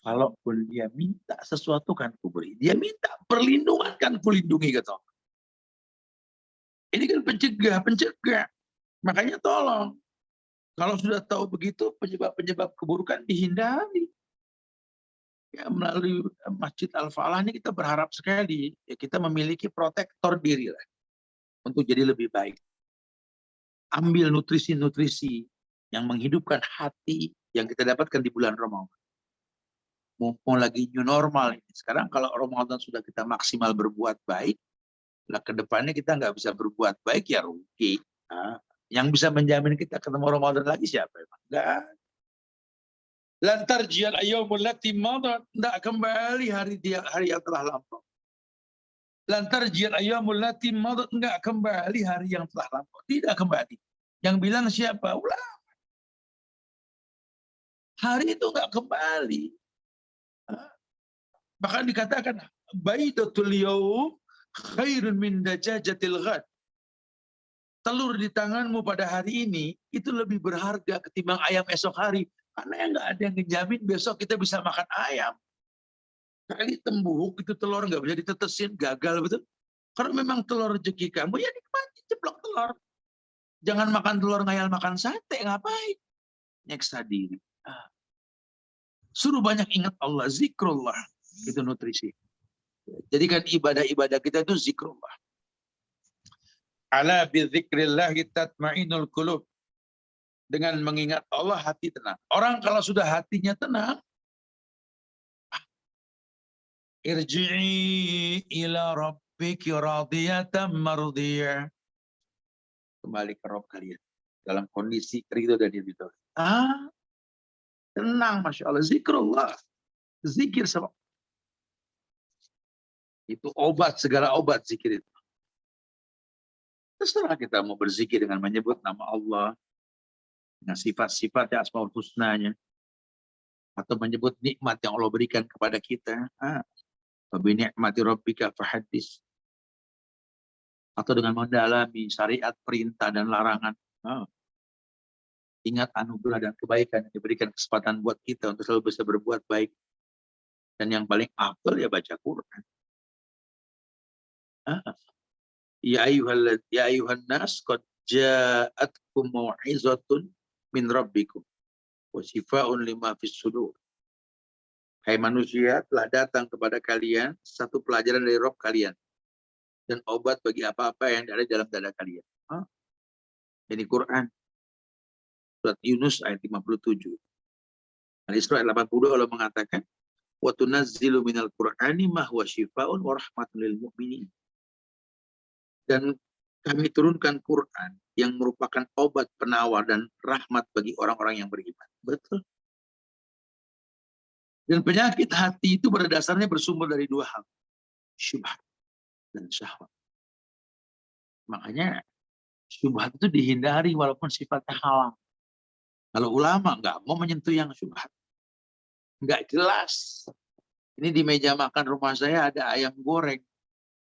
Kalaupun dia minta sesuatu kan kuberi. Dia minta perlindungan kan kulindungi kata Allah. Ini kan pencegah. Makanya tolong. Kalau sudah tahu begitu, penyebab-penyebab keburukan dihindari. Ya, melalui Masjid Al-Falah ini kita berharap sekali ya, kita memiliki protektor diri lah, untuk jadi lebih baik. Ambil nutrisi-nutrisi yang menghidupkan hati yang kita dapatkan di bulan Ramadan. Mumpung lagi new normal ini. Sekarang kalau Ramadan sudah kita maksimal berbuat baik, lah ke depannya kita nggak bisa berbuat baik ya rugi. Nah, yang bisa menjamin kita ketemu Ramadan lagi siapa emang? Nggak. Lantar jial ayyamul lati madat, tidak kembali hari yang telah lampau. Lantar jial ayyamul lati madat, enggak kembali hari yang telah lampau. Tidak kembali. Yang bilang siapa? Ulama. Hari itu enggak kembali. Bahkan dikatakan baidatul yaum khairun min dajajatil ghad. Telur di tanganmu pada hari ini itu lebih berharga ketimbang ayam esok hari. Karena yang nggak ada yang ngejamin besok kita bisa makan ayam. Kali tembuk itu telur nggak bisa ditetesin, gagal betul. Karena memang telur rezeki kamu, ya nikmati ceplok telur. Jangan makan telur ngayal makan sate, ngapain? Nyeksa diri. Suruh banyak ingat Allah, zikrullah. Itu nutrisi. Jadikan ibadah-ibadah kita itu zikrullah. Ala bidzikrillahi tatmainul qulub. Dengan mengingat Allah hati tenang. Orang kalau sudah hatinya tenang, irji'i ila rabbiki radiyatan mardiyah. Kembali ke Rabb kalian dalam kondisi ridho dan ridho. Tenang, masya Allah, zikrullah, zikir sama. Itu obat, segala obat zikir itu. Terserah kita mau berzikir dengan menyebut nama Allah, dengan sifat-sifatnya, asmaul husnanya, atau menyebut nikmat yang Allah berikan kepada kita. Wabi ni'mati rabbika fahadis. Atau dengan mendalami syariat, perintah dan larangan. Ingat anugerah dan kebaikan yang diberikan kesempatan buat kita untuk selalu bisa berbuat baik. Dan yang paling afdal ya baca Quran. Ya ayuhan nas qad ja'atkum mau'izatun min rabbikum wa shifaa'un lima fis sudur. Hai manusia, telah datang kepada kalian satu pelajaran dari Rabb kalian dan obat bagi apa-apa yang ada dalam dada kalian. Ini Quran surat Yunus ayat 57. Al-Isra ayat 80 Allah mengatakan wa tunazzilu minal Qur'ani ma huwa shifaa'un wa rahmatun lil mu'minin. Dan kami turunkan Quran yang merupakan obat penawar dan rahmat bagi orang-orang yang beriman. Betul. Dan penyakit hati itu pada dasarnya bersumber dari dua hal. Syubhat dan syahwat. Makanya syubhat itu dihindari walaupun sifatnya halal. Kalau ulama nggak mau menyentuh yang syubhat. Nggak jelas. Ini di meja makan rumah saya ada ayam goreng.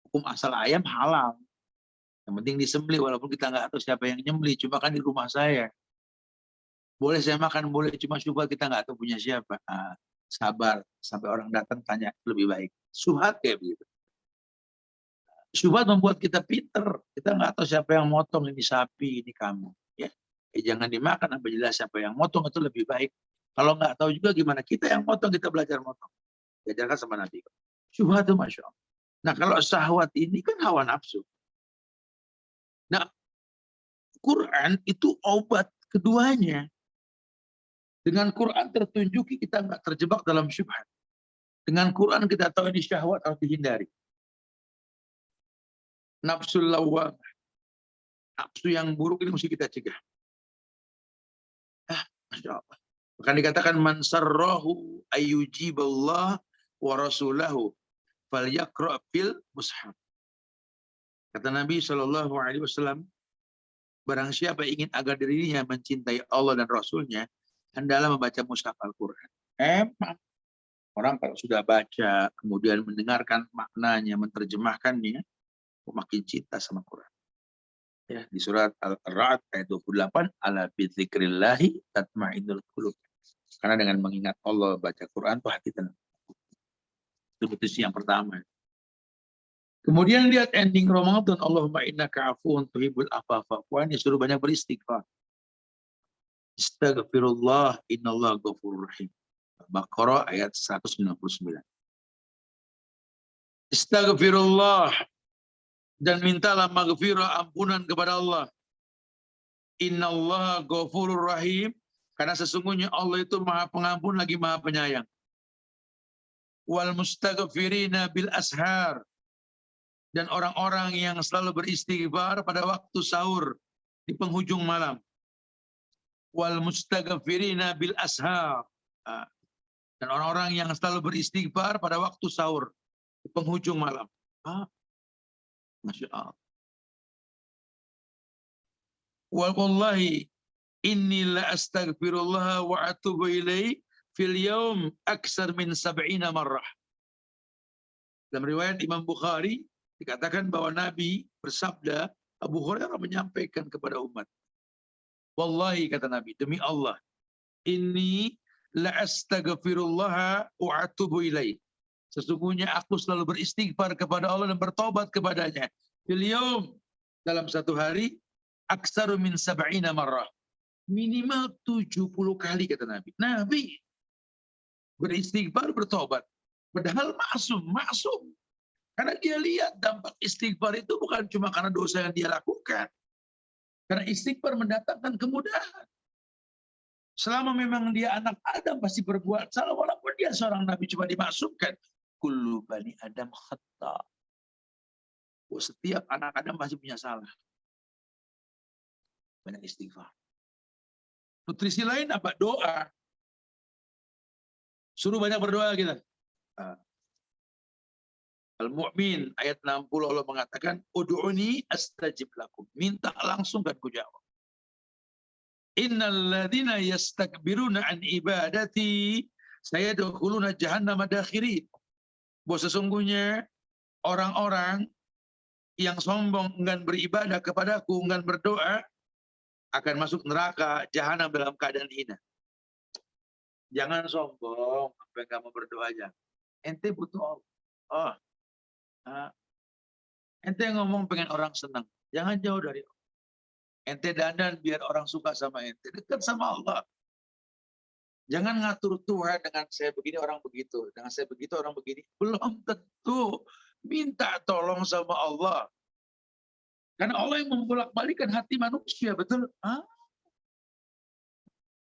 Hukum asal ayam halal. Yang penting disembelih walaupun kita nggak tahu siapa yang nyembelih. Cuma kan di rumah saya. Boleh saya makan, boleh. Cuma syubhat kita nggak tahu punya siapa. Sabar sampai orang datang tanya lebih baik. Syubhat kayak begitu. Syubhat membuat kita pinter. Kita nggak tahu siapa yang motong, ini sapi, ini kamu. Ya, jangan dimakan. Apa jelas siapa yang motong itu lebih baik. Kalau nggak tahu juga gimana kita yang motong, kita belajar motong. Diajarkan sama Nabi. Syubhat itu masya Allah. Nah kalau syahwat ini kan hawa nafsu. Nah, Quran itu obat keduanya. Dengan Quran tertunjuki kita nggak terjebak dalam syubhat. Dengan Quran kita tahu ini syahwat harus dihindari. Nafsul lawwam, nafsu yang buruk ini mesti kita cegah. Masya Allah. Bahkan dikatakan man sarrahu ayyujiballah wa rasulahu falyaqra fil mushaf. Kata Nabi SAW, barang siapa ingin agar dirinya mencintai Allah dan Rasulnya, hendaklah membaca mushaf Al-Quran. Emang orang kalau sudah baca, kemudian mendengarkan maknanya, menerjemahkannya, Aku makin cinta sama Quran. Ya, di surat Al-Ra'd ayat 28, ala bidzikrillahi tatma'innul qulub. Karena dengan mengingat Allah, baca Quran tuh hati tenang. Itu petisi yang pertama. Kemudian lihat ending Ramadan, Allahumma innaka afuwun tuhibbul afwa fa'fu anni, suruh banyak beristighfar. Astaghfirullah innallaha ghafurur rahim. Baqarah ayat 199. Astaghfirullah, dan mintalah maghfirah, ampunan kepada Allah. Innallaha ghafurur rahim, karena sesungguhnya Allah itu Maha Pengampun lagi Maha Penyayang. Wal mustaghfirina bil ashar, dan orang-orang yang selalu beristighfar pada waktu sahur di penghujung malam. Wal mustaghfirina bil ashar, dan orang-orang yang selalu beristighfar pada waktu sahur di penghujung malam. Masya Allah. Wallahi inni la astaghfirullah wa atubu ilaih fil yaum aksar min 70 marrah. Dalam riwayat Imam Bukhari dikatakan bahwa Nabi bersabda, Abu Hurairah menyampaikan kepada umat, wallahi kata Nabi, demi Allah, inni la astaghfirullah wa atubu ilaih. Sesungguhnya aku selalu beristighfar kepada Allah dan bertobat kepadanya. Fil yaum, dalam satu hari, aksaru min 70 marrah. Minimal 70 kali kata Nabi. Nabi beristighfar, bertobat. Padahal maksum. Karena dia lihat dampak istighfar itu bukan cuma karena dosa yang dia lakukan. Karena istighfar mendatangkan kemudahan. Selama memang dia anak Adam pasti berbuat salah, walaupun dia seorang Nabi cuma dimaksumkan. Kullu bani Adam khata. Setiap anak Adam pasti punya salah. Banyak istighfar. Nutrisi lain apa? Doa. Suruh banyak berdoa kita. Al-Mu'min ayat 60 Allah mengatakan, ud'uni astajib lakum. Minta langsung kan ku jawab. Innal ladzina yastakbiruna an ibadati sayadkhuluna jahannama dakhirin. Bahwa sesungguhnya orang-orang yang sombong enggan beribadah kepadaku, enggan berdoa, akan masuk neraka jahanam dalam keadaan hina. Jangan sombong sampai nggak mau berdoa aja. Ente butuh Allah. Ente ngomong pengen orang senang, jangan jauh dari Allah. Ente dandan biar orang suka sama ente, dekat sama Allah. Jangan ngatur Tuhan dengan saya begini orang begitu, dengan saya begitu orang begini. Belum tentu. Minta tolong sama Allah. Karena Allah yang membolak-balikan hati manusia, betul?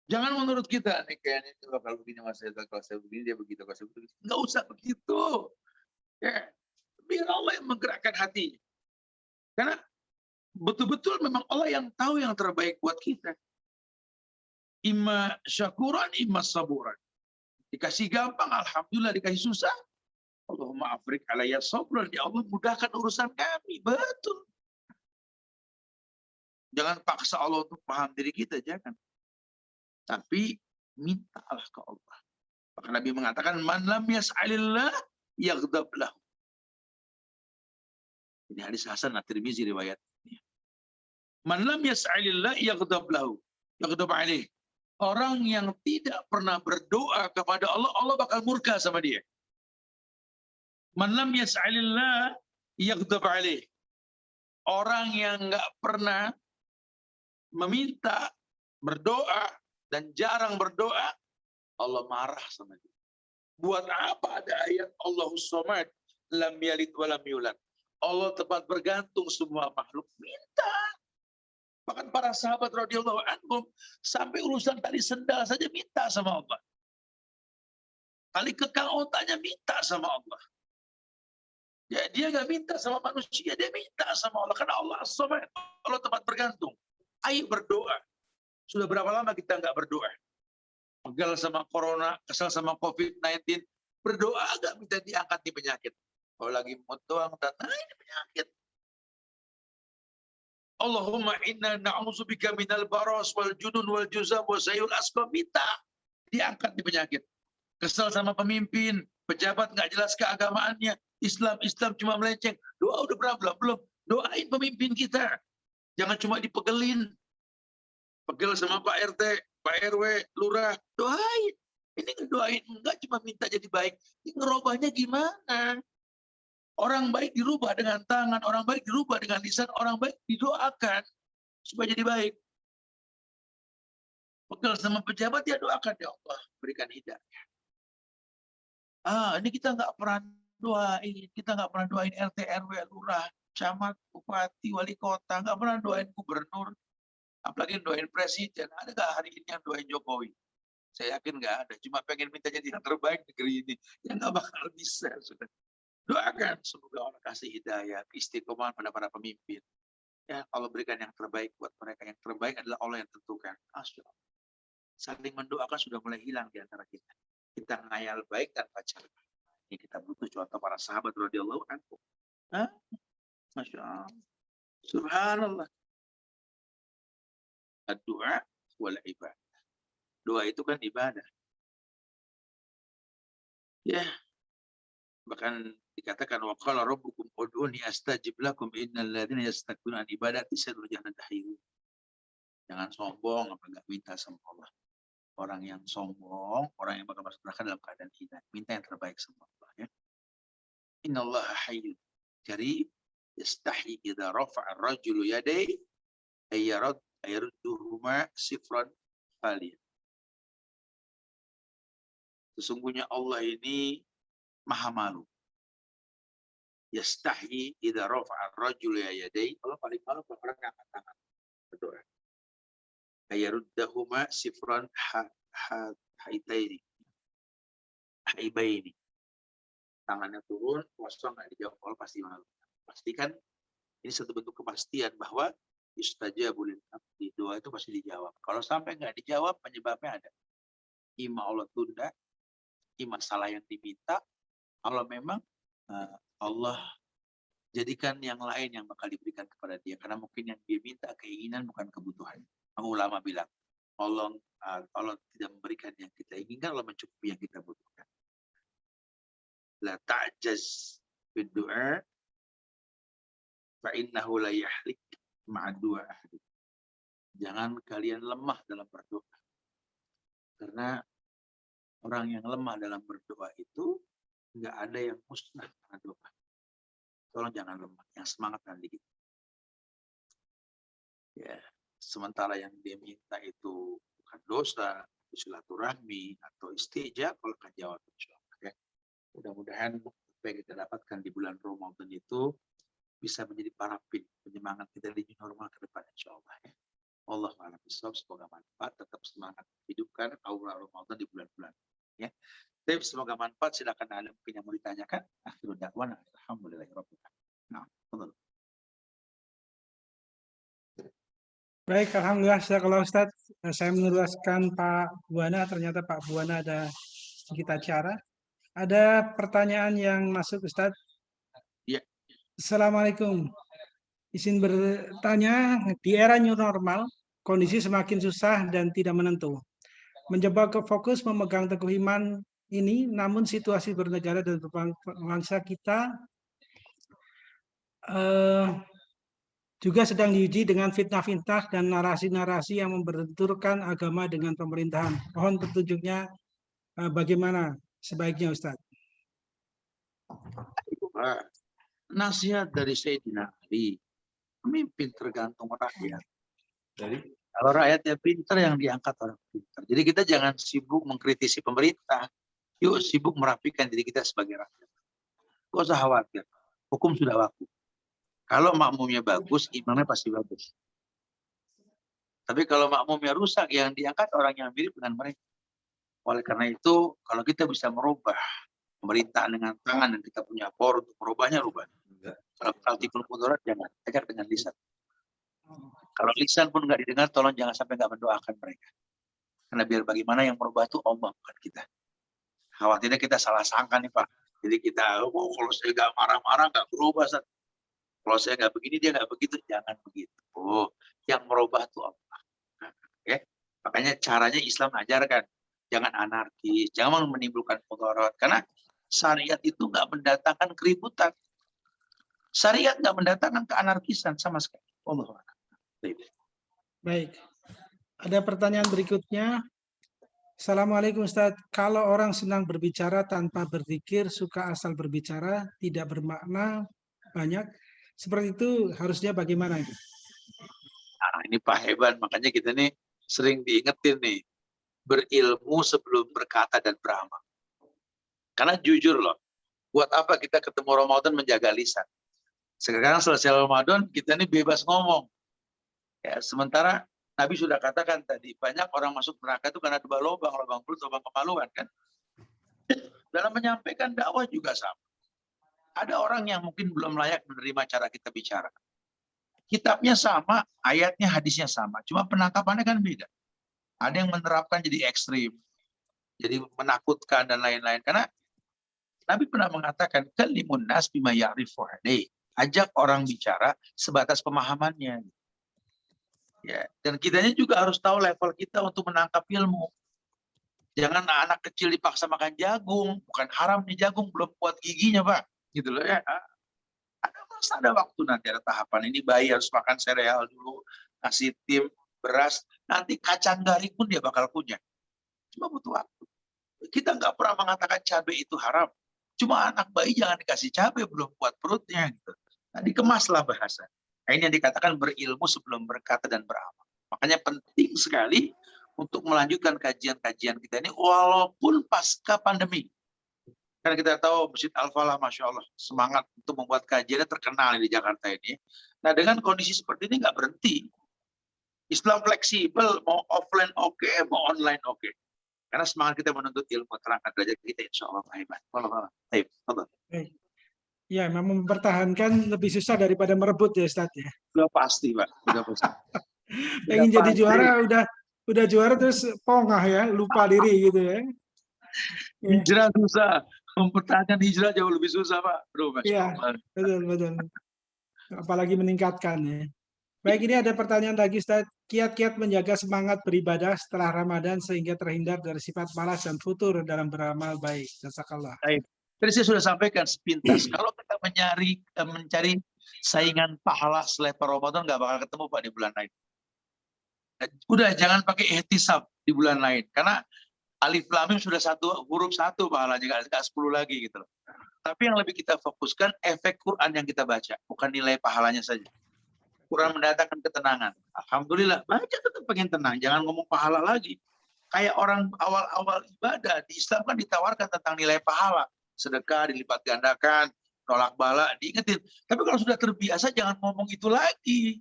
Jangan menurut kita, nih kayaknya itu kalau begini mas saya, kalau saya begini dia begitu, kalau saya begitu. Nggak usah begitu. Ya, biar Allah yang menggerakkan hati. Karena betul-betul memang Allah yang tahu yang terbaik buat kita. Imma syakuran, imma saburan. Dikasih gampang, alhamdulillah. Dikasih susah, Allahumma afrik alayya sabran. Ya Allah, mudahkan urusan kami. Betul. Jangan paksa Allah untuk paham diri kita, jangan. Tapi mintalah ke Allah. Maka Nabi mengatakan, man lam yas'alillah yaghdab lahu. Ini hadis Hasan At-Tirmizi riwayat. Man lam yas'alillah yaghdab lahu. Yaghdab alaih. Orang yang tidak pernah berdoa kepada Allah, Allah bakal murka sama dia. Man lam yas'alillah yaghdab alaih. Orang yang nggak pernah meminta, berdoa, dan jarang berdoa, Allah marah sama dia. Buat apa ada ayat Allahus Samad, lam yalid wa lam yulad. Allah tempat bergantung semua makhluk. Minta. Bahkan para sahabat radhiyallahu anhum sampai urusan tali sendal saja minta sama Allah. Tali kekang otaknya minta sama Allah. Ya, dia nggak minta sama manusia, dia minta sama Allah. Karena Allah as-Samad, Allah tempat bergantung. Ayo berdoa. Sudah berapa lama kita nggak berdoa? Pegal sama corona, kesal sama COVID-19. Berdoa agak minta diangkat di penyakit. Kalau lagi mau doang, ini penyakit. Allahumma inna na'udzubika minal baras wal junun wal juzam wa sayul asqam. Minta diangkat di penyakit. Kesal sama pemimpin, pejabat nggak jelas keagamaannya, Islam cuma melenceng. Doa udah berapa belum? Doain pemimpin kita. Jangan cuma dipegelin. Pegel sama Pak RT, Pak RW, lurah. Doain. Ini ngedoain, enggak cuma minta jadi baik. Ini ngerubahnya gimana? Orang baik dirubah dengan tangan, orang baik dirubah dengan lisan, orang baik didoakan supaya jadi baik. Pegel sama pejabat, ya doakan, ya Allah berikan hidayah. Ini kita nggak pernah doain, kita nggak pernah doain RT, RW, lurah, camat, bupati, wali kota, nggak pernah doain gubernur, apalagi doain presiden. Ada nggak hari ini yang doain Jokowi? Saya yakin nggak ada, cuma pengen minta jadi yang terbaik negeri ini, yang nggak bakal bisa. Sudah doakan semoga Allah kasih hidayah, istiqomah pada para pemimpin. Ya Allah berikan yang terbaik buat mereka. Yang terbaik adalah Allah yang tentukan. Masya Allah. Saling mendoakan sudah mulai hilang di antara kita. Kita ngayal baik tanpa cara. Ini kita butuh contoh para sahabat radhiyallahu anhum. Masya Allah. Subhanallah. Doa wal ibadah. Doa itu kan ibadah. Ya. Bahkan dikatakan wa qala rabbukum ud'uni astajib lakum innal ladzina yastakbiruna an ibadati sayadkhuluna jahannam. Jangan sombong apa enggak minta sama Allah. Orang yang sombong, orang yang bakal masuk neraka dalam keadaan hina. Minta yang terbaik sama Allah ya. Innallaha hayyun karim yastahi idza rafa'a ar-rajulu yadayhi ayarudduhuma sifran khalid. Sesungguhnya Allah ini maha malu. Yastahi idza rafa'a ar-rajulu yadayhi. Allah paling malu kalau orang angkat tangan berdoa. Ayaruddahuma sifran haitaini. Haibaini. Tangannya turun, kosong, nggak dijawab. Allah pasti malu. Pastikan ini satu bentuk kepastian bahwa yustajabu lil abdi, doa itu pasti dijawab. Kalau sampai nggak dijawab, penyebabnya ada. Ima Allah tunda, ima salah yang diminta. Kalau memang Allah jadikan yang lain yang bakal diberikan kepada dia. Karena mungkin yang dia minta keinginan bukan kebutuhan. Ulama bilang, Allah tidak memberikan yang kita inginkan, Allah mencukupi yang kita butuhkan. La ta'jaz bid-du'a fa innahu la yahlik ma'ad-du'a ahad. Jangan kalian lemah dalam berdoa. Karena orang yang lemah dalam berdoa itu enggak ada yang musnah karena doa. Tolong jangan lemah, yang semangat dan dikit. Ya. Sementara yang dia minta itu bukan dosa, silaturahmi atau istijab, kalau akan jawab insyaallah ya. Mudah-mudahan apa yang kita dapatkan di bulan Ramadan itu bisa menjadi parapin penyemangat kita di normal ke depan insyaallah ya. Allah a'lam bishawab, semoga manfaat, tetap semangat hidupkan aura Ramadan di bulan-bulan ya. Tapi semoga manfaat, silakan ada mungkin yang mau ditanyakan. Akhirul da'wana alhamdulillahirabbil alamin. Nah, betul. Baik, alhamdulillah kalau Ustadz, saya meneruskan Pak Buana, ternyata Pak Buana ada sedikit acara. Ada pertanyaan yang masuk Ustadz. Ya. Assalamualaikum. Izin bertanya, di era new normal, kondisi semakin susah dan tidak menentu. Mencoba ke fokus memegang teguh iman ini, namun situasi bernegara dan berbangsa kita juga sedang diuji dengan fitnah-fitnah dan narasi-narasi yang membenturkan agama dengan pemerintahan. Mohon petunjuknya bagaimana sebaiknya Ustadz. Nasihat dari Sayyidina Ali, pemimpin tergantung rakyat. Jadi kalau rakyatnya pintar, yang diangkat orang pintar. Jadi kita jangan sibuk mengkritisi pemerintah. Yuk sibuk merapikan diri kita sebagai rakyat. Gak usah khawatir. Hukum sudah waku. Kalau makmumnya bagus, imamnya pasti bagus. Tapi kalau makmumnya rusak, yang diangkat orang yang mirip dengan mereka. Oleh karena itu, kalau kita bisa merubah pemerintahan dengan tangan dan kita punya power untuk merubahnya, rubah. Kalau kaltiful mudarat, jangan. Ajar dengan lisan. Kalau lisan pun nggak didengar, tolong jangan sampai nggak mendoakan mereka. Karena biar bagaimana yang merubah itu Allah, bukan kita. Khawatirnya kita salah sangka nih Pak. Jadi kita, kalau saya nggak marah-marah, nggak berubah. Kalau saya nggak begini, dia nggak begitu. Jangan begitu. Yang merubah itu Allah. Ya. Makanya caranya Islam ajarkan. Jangan anarkis, jangan menimbulkan mudarat. Karena syariat itu nggak mendatangkan keributan. Syariat nggak mendatangkan keanarkisan sama sekali. Allah. Baik. Ada pertanyaan berikutnya. Assalamualaikum Ustaz. Kalau orang senang berbicara tanpa berzikir, suka asal berbicara, tidak bermakna banyak, seperti itu harusnya bagaimana? Nah, ini Pak Heban, makanya kita nih sering diingetin nih, berilmu sebelum berkata dan beramal. Karena jujur loh, buat apa kita ketemu Ramadan menjaga lisan? Sekarang selesai Ramadan, kita nih bebas ngomong. Ya, sementara Nabi sudah katakan tadi, banyak orang masuk neraka itu karena dua lubang perut, lubang kemaluan kan. Dalam menyampaikan dakwah juga sama. Ada orang yang mungkin belum layak menerima cara kita bicara. Kitabnya sama, ayatnya, hadisnya sama. Cuma penangkapannya kan beda. Ada yang menerapkan jadi ekstrim, jadi menakutkan dan lain-lain. Karena Nabi pernah mengatakan, kalimun nas bima ya'rifu alaih. Ajak orang bicara sebatas pemahamannya. Ya, dan kitanya juga harus tahu level kita untuk menangkap ilmu. Jangan anak kecil dipaksa makan jagung, bukan haram nih jagung, belum kuat giginya Pak. Gitu loh ya. Ada waktu nanti, ada tahapan. Ini bayi harus makan sereal dulu, kasih tim, beras, nanti kacang garing pun dia bakal punya. Cuma butuh waktu. Kita nggak pernah mengatakan cabai itu haram. Cuma anak bayi jangan dikasih cabai, belum kuat perutnya. Gitu. Nah, dikemaslah bahasa. Nah, ini yang dikatakan berilmu sebelum berkata dan beramal. Makanya penting sekali untuk melanjutkan kajian-kajian kita ini walaupun pasca pandemi. Karena kita tahu Masjid Al-Falah, Masya Allah, semangat untuk membuat kajiannya terkenal di Jakarta ini. Nah, dengan kondisi seperti ini nggak berhenti. Islam fleksibel, mau offline oke, mau online oke. Karena semangat kita menuntut ilmu, terangkat derajat kita, insya Allah. Ya, memang mempertahankan lebih susah daripada merebut ya Ustaz ya. Sudah pasti, Pak. Sudah pasti. Pengen jadi juara, udah juara terus pongah ya, lupa diri gitu ya. Hijrah susah. Mempertahankan hijrah jauh lebih susah, Pak. Iya, betul. Apalagi meningkatkan ya. Baik, ini ada pertanyaan lagi Ustaz. Kiat-kiat menjaga semangat beribadah setelah Ramadan sehingga terhindar dari sifat malas dan futur dalam beramal baik. Jazakallah. Baik. Tadi saya sudah sampaikan sepintas. Kalau kita mencari saingan pahala selepas Ramadan, nggak bakal ketemu Pak di bulan lain. Udah jangan pakai ihtisab di bulan lain. Karena alif lam mim sudah huruf satu pahalanya, nggak 10 lagi gitu loh. Tapi yang lebih kita fokuskan efek Quran yang kita baca, bukan nilai pahalanya saja. Quran mendatangkan ketenangan. Alhamdulillah, baca tetap pengen tenang. Jangan ngomong pahala lagi. Kayak orang awal-awal ibadah, di Islam kan ditawarkan tentang nilai pahala. Sedekah dilipat gandakan, nolak bala, diingetin. Tapi kalau sudah terbiasa, jangan ngomong itu lagi.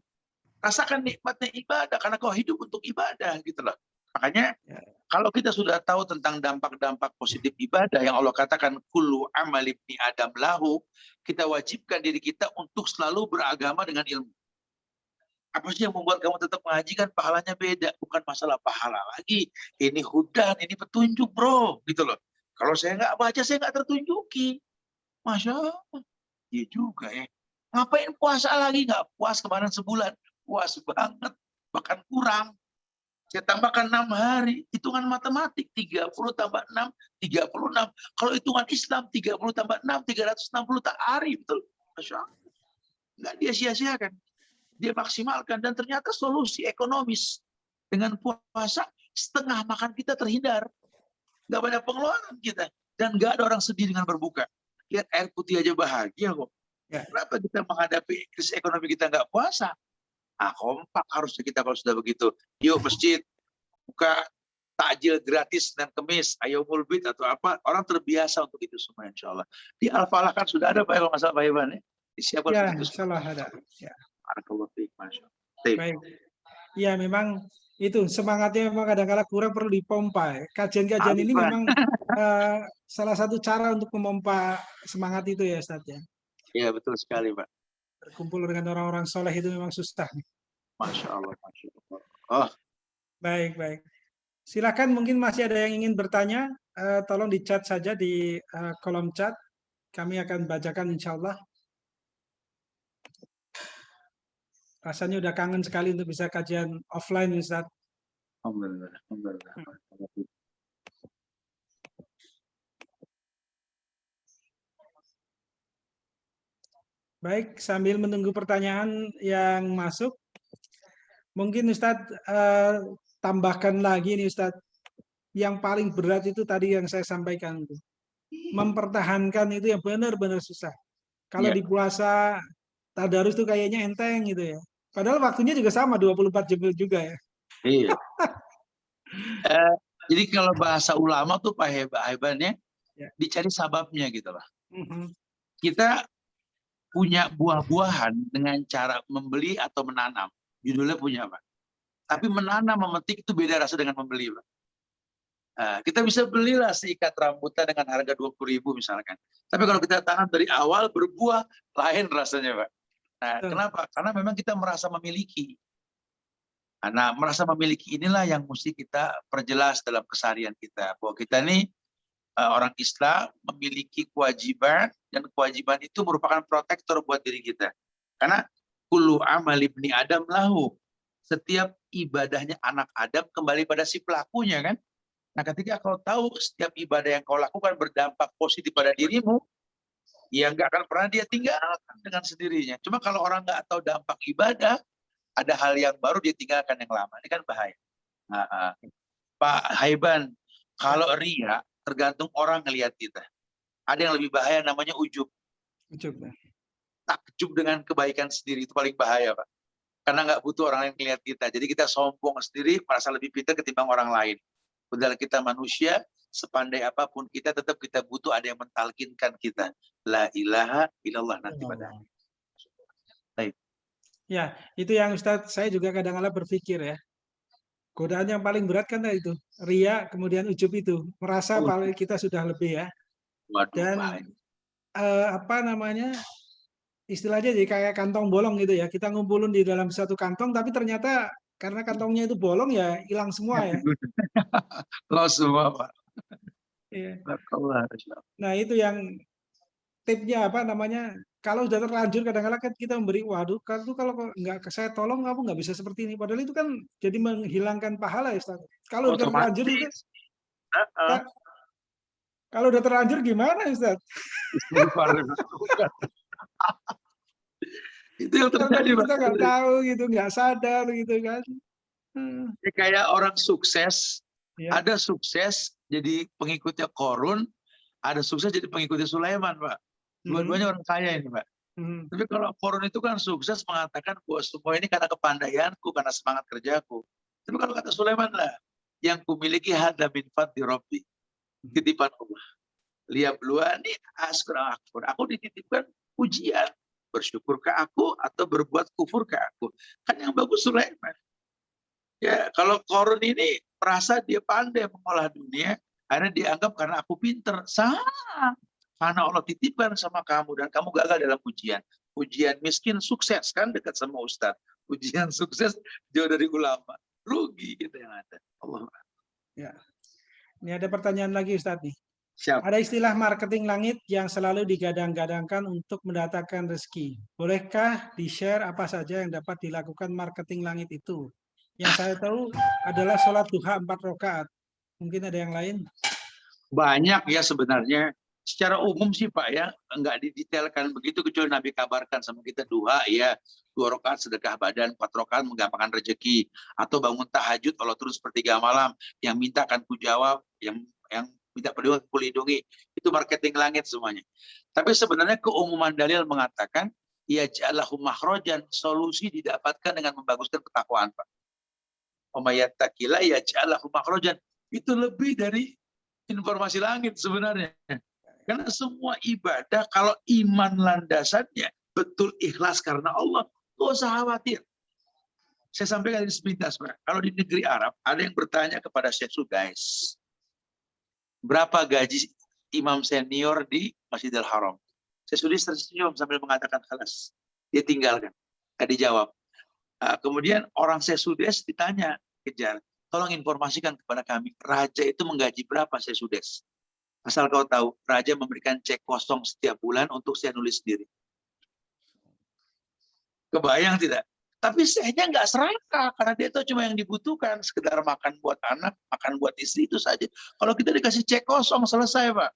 Rasakan nikmatnya ibadah, karena kau hidup untuk ibadah. Gitu loh. Makanya, kalau kita sudah tahu tentang dampak-dampak positif ibadah, yang Allah katakan, kullu amal ibni adam lahu, kita wajibkan diri kita untuk selalu beragama dengan ilmu. Apa sih yang membuat kamu tetap mengaji? Kan pahalanya beda, bukan masalah pahala lagi. Ini hudan, ini petunjuk bro, gitu loh. Kalau saya nggak baca, saya nggak tertunjuki. Masya Allah, iya juga ya. Ngapain puasa lagi? Nggak puas kemarin sebulan, puas banget, bahkan kurang. Saya tambahkan 6 hari, hitungan matematik 30 tambah 6, 36. Kalau hitungan Islam 30 tambah 6, 360 hari, betul. Masya Allah, nggak dia sia-siakan. Dia maksimalkan, dan ternyata solusi ekonomis dengan puasa setengah makan kita terhindar, nggak banyak pengeluaran kita, dan nggak ada orang sedih dengan berbuka. Lihat air putih aja bahagia kok. Ya. Kenapa kita menghadapi krisis ekonomi kita nggak puasa? Kompak harusnya kita kalau sudah begitu. Yuk masjid buka takjil gratis dan kemis, ayo mulbit atau apa, orang terbiasa untuk itu semua insya Allah. Di Al-Falah kan sudah ada Pak kalau nggak salah Pak Iwan ya. Disiapkan ya, itu salah ada. Ya. Baik. Ya memang itu semangatnya memang kadang-kadang kurang, perlu dipompa. Kajian-kajian ini memang salah satu cara untuk memompa semangat itu ya Ustaz ya. Iya betul sekali Pak. Berkumpul dengan orang-orang soleh itu memang susah. Masya Allah, Masya Allah. Oh. Baik. Silakan, mungkin masih ada yang ingin bertanya, tolong di chat saja di kolom chat. Kami akan bacakan insya Allah. Rasanya udah kangen sekali untuk bisa kajian offline, Ustaz. Alhamdulillah. Baik, sambil menunggu pertanyaan yang masuk, mungkin Ustadz tambahkan lagi nih Ustadz, yang paling berat itu tadi yang saya sampaikan itu. Mempertahankan itu yang benar-benar susah. Kalau Ya, di puasa tadarus itu kayaknya enteng gitu ya. Padahal waktunya juga sama 24 jam juga ya. iya. Eh, jadi kalau bahasa ulama tuh Pak Hebannya Ya. dicari sababnya gitu loh. Mhm. Kita punya buah-buahan dengan cara membeli atau menanam. Judulnya punya Pak. Tapi menanam memetik itu beda rasa dengan membeli Pak. Kita bisa belilah seikat rambutan dengan harga 20.000 misalkan. Tapi kalau kita tanam dari awal berbuah, lain rasanya Pak. Nah, Betul. kenapa? Karena memang kita merasa memiliki. Nah, merasa memiliki inilah yang mesti kita perjelas dalam keseharian kita. Bahwa kita ini orang Islam memiliki kewajiban, dan kewajiban itu merupakan protektor buat diri kita. Karena kullu amal ibni Adam lahu. Setiap ibadahnya anak Adam kembali pada si pelakunya kan. Nah, ketika kau tahu setiap ibadah yang kau lakukan berdampak positif pada dirimu, ya nggak akan pernah dia tinggalkan dengan sendirinya. Cuma kalau orang nggak tahu dampak ibadah, ada hal yang baru dia tinggalkan yang lama. Ini kan bahaya. Nah, Pak Haiban, kalau ria tergantung orang ngelihat kita. Ada yang lebih bahaya namanya ujub. Coba. Takjub dengan kebaikan sendiri itu paling bahaya, Pak. Karena nggak butuh orang lain ngelihat kita. Jadi kita sombong sendiri, merasa lebih pintar ketimbang orang lain. Padahal kita manusia, sepandai apapun kita tetap kita butuh ada yang mentalkinkan kita. La ilaha illallah nanti pada. Baik. Ya, itu yang Ustadz saya juga kadang-kadang berpikir ya. Godaan yang paling berat kan itu ria, kemudian ujub itu merasa Oh, paling kita sudah lebih ya. waduh, Dan bahaya. apa namanya istilahnya jadi kayak kantong bolong gitu ya. Kita ngumpulin di dalam satu kantong, tapi ternyata karena kantongnya itu bolong ya hilang semua ya. Lo semua, Pak. Iya. Barakallah. Nah itu yang tipnya apa namanya? Kalau sudah terlanjur kadang-kadang kan kita memberi, waduh, kalau nggak saya tolong kamu nggak bisa seperti ini. Padahal itu kan jadi menghilangkan pahala ya Ustaz. Kalau udah terlanjur itu, Otomatis. Uh-uh. kalau udah terlanjur gimana Ustaz? Istighfar. Itu yang terjadi, Tapi Pak. kita nggak tahu gitu, nggak sadar gitu kan. Hmm, Kayak orang sukses, ya. ada sukses jadi pengikutnya Korun, ada sukses jadi pengikutnya Sulaiman, Pak. Mhm, Dua-duanya orang kaya ini, Pak. mhm. Tapi kalau Korun itu kan sukses mengatakan bahwa semua ini karena kepandaianku, karena semangat kerjaku. Tapi kalau kata Sulaiman lah, yang kumiliki hada min fadli Rabbi, titipan Allah. Lihat luani askur akfur. Aku dititipkan ujian. Bersyukur ke aku atau berbuat kufur ke aku. Kan yang bagus Sulaiman. Ya, kalau Korun ini merasa dia pandai mengolah dunia, akhirnya dianggap karena aku pinter. Salah. Karena Allah titipkan sama kamu dan kamu gagal dalam ujian. Ujian miskin sukses kan dekat sama Ustadz. Ujian sukses jauh dari ulama. Rugi kita yang ada. Allah. Ya. Ini ada pertanyaan lagi Ustaz nih. Siap. Ada istilah marketing langit yang selalu digadang-gadangkan untuk mendatangkan rezeki. Bolehkah di-share apa saja yang dapat dilakukan marketing langit itu? Yang saya tahu adalah sholat duha 4 rakaat. Mungkin ada yang lain? Banyak ya sebenarnya. Secara umum sih Pak ya, enggak didetailkan begitu kecuali Nabi kabarkan sama kita duha ya, 2 rakaat sedekah badan, 4 rakaat menggampangkan rezeki, atau bangun tahajud kalau terus sepertiga malam, yang minta akan kujawab, yang minta perlindungan kulindungi, itu marketing langit semuanya. Tapi sebenarnya keumuman dalil mengatakan ya ja'alahu makhrajan, solusi didapatkan dengan membaguskan ketakwaan Pak. Umayyatakila ya ja'alahu makhrajan, itu lebih dari informasi langit sebenarnya. Karena semua ibadah kalau iman landasannya betul ikhlas karena Allah, nggak usah khawatir. Saya sampaikan ini sepintas, Pak. Kalau di negeri Arab ada yang bertanya kepada Syekh Sudais, berapa gaji imam senior di Masjidil Haram? Syekh Sudais tersenyum sambil mengatakan kelas. Dia tinggalkan, nggak dijawab. Kemudian orang Syekh Sudais ditanya, kejar, tolong informasikan kepada kami, raja itu menggaji berapa Syekh Sudais? Asal kau tahu, raja memberikan cek kosong setiap bulan untuk saya nulis sendiri. Kebayang tidak? Tapi sehnya nggak serakah, karena dia itu cuma yang dibutuhkan, sekedar makan buat anak, makan buat istri, itu saja. Kalau kita dikasih cek kosong, selesai Pak.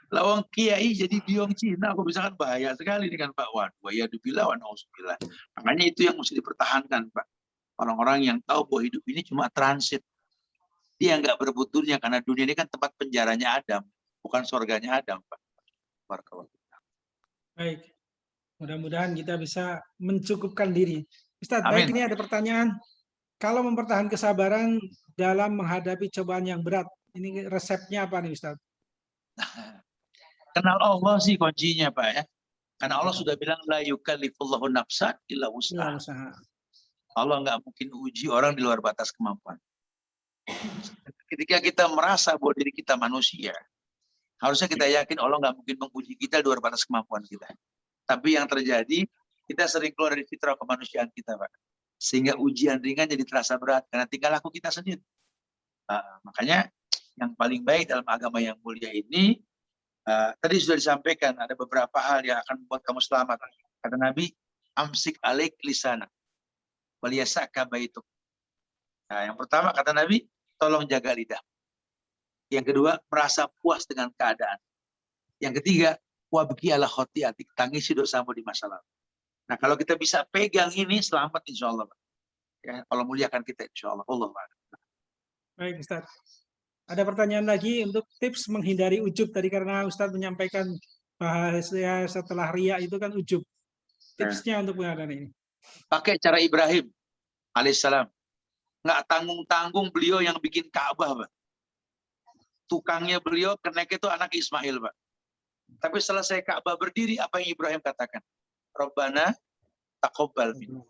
Lawang kiai jadi biong Cina, aku bisa kan bahaya sekali dengan Pak Wan. Ya dibilang nauzubillah. Makanya itu yang mesti dipertahankan, Pak. Orang-orang yang tahu bahwa hidup ini cuma transit. Dia nggak berbuturnya karena dunia ini kan tempat penjaranya Adam, bukan surganya Adam, Pak. Barakallahu. Baik, mudah-mudahan kita bisa mencukupkan diri. Ustadz, baik, Amin. ini ada pertanyaan. Kalau mempertahankan kesabaran dalam menghadapi cobaan yang berat, ini resepnya apa nih Ustadz? Kenal Allah sih kuncinya, Pak ya. Karena Allah sudah bilang la yukallifullahu nafsan illa Inilah wus'aha. usaha. Allah nggak mungkin uji orang di luar batas kemampuan. Ketika kita merasa bahwa diri kita manusia, harusnya kita yakin Allah nggak mungkin menguji kita di luar batas kemampuan kita. Tapi yang terjadi, kita sering keluar dari fitrah kemanusiaan kita, Pak. Sehingga ujian ringan jadi terasa berat karena tinggal laku kita sendiri. Makanya yang paling baik dalam agama yang mulia ini, tadi sudah disampaikan ada beberapa hal yang akan membuat kamu selamat. Kata Nabi, amsik alaik lisana, waliyasaka baituk. Nah, yang pertama kata Nabi, tolong jaga lidah. Yang kedua, merasa puas dengan keadaan. Yang ketiga, wabki ala khotiatik, tangisi dosamu di masa lalu. Nah, kalau kita bisa pegang ini, selamat insya Allah. Ya, Allah muliakan kita insya Allah. Allah. Baik Ustadz. Ada pertanyaan lagi untuk tips menghindari ujub tadi karena Ustadz menyampaikan bahasa setelah ria itu kan ujub. Tipsnya untuk menghadapi ini. Pakai cara Ibrahim alaihissalam. Nggak tanggung-tanggung beliau yang bikin Ka'bah, Pak. Tukangnya beliau kenek itu anak Ismail, Pak. Tapi selesai Ka'bah berdiri, apa yang Ibrahim katakan? Rabbana taqabbal minna.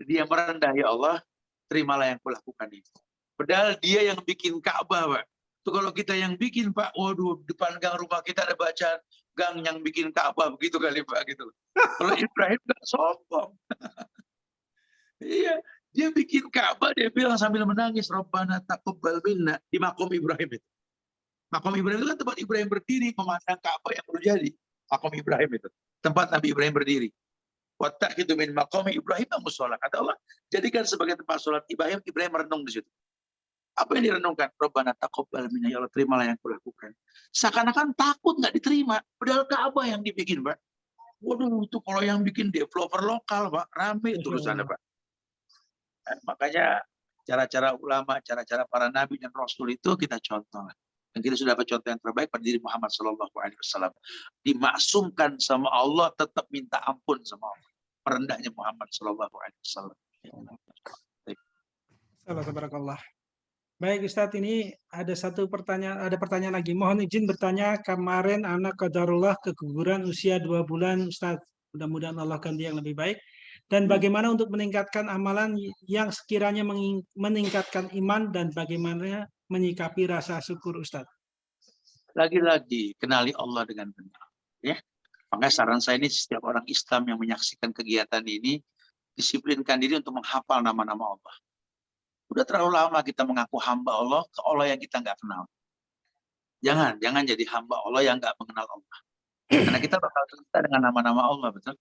Dia merendah, ya Allah, terimalah yang kulakukan itu. Padahal dia yang bikin Ka'bah, Pak. Itu kalau kita yang bikin, Pak, waduh, depan gang rumah kita ada bacaan gang yang bikin Ka'bah begitu kali, Pak, gitu. Kalau Ibrahim nggak sombong. Iya, dia bikin Ka'bah, dia bilang sambil menangis, Rabbana taqabbal minna, di makom Ibrahim itu. Makom Ibrahim itu kan tempat Ibrahim berdiri, memandang Ka'bah yang perlu jadi. Makom Ibrahim itu. Tempat Nabi Ibrahim berdiri. Wattakhidhu min maqami Ibrahim musholla. Kata Allah, jadikan sebagai tempat sholat Ibrahim merenung di situ. Apa yang direnungkan? Rabbana taqabbal minna, ya Allah, terimalah yang kulakukan. Seakan-akan takut nggak diterima. Padahal Ka'bah yang dibikin, Pak. Waduh, itu kalau yang bikin developer lokal, Pak, rame tulisannya, Pak. Makanya cara-cara ulama, cara-cara para nabi dan rasul itu kita contoh. Dan kita sudah dapat contoh yang terbaik pada diri Muhammad SAW. Dimaksumkan sama Allah, tetap minta ampun sama Allah. Merendahnya Muhammad SAW. Barakallah. Baik Ustadz, ini ada pertanyaan lagi. Mohon izin bertanya, kemarin anak qadarullah keguguran usia 2 bulan Ustadz. Mudah-mudahan Allah ganti yang lebih baik. Dan bagaimana untuk meningkatkan amalan yang sekiranya meningkatkan iman dan bagaimana menyikapi rasa syukur Ustadz? Lagi-lagi kenali Allah dengan benar. Ya. Makanya saran saya ini setiap orang Islam yang menyaksikan kegiatan ini, disiplinkan diri untuk menghafal nama-nama Allah. Udah terlalu lama kita mengaku hamba Allah ke Allah yang kita nggak kenal. Jangan jadi hamba Allah yang nggak mengenal Allah. Karena kita bakal cerita dengan nama-nama Allah, betul?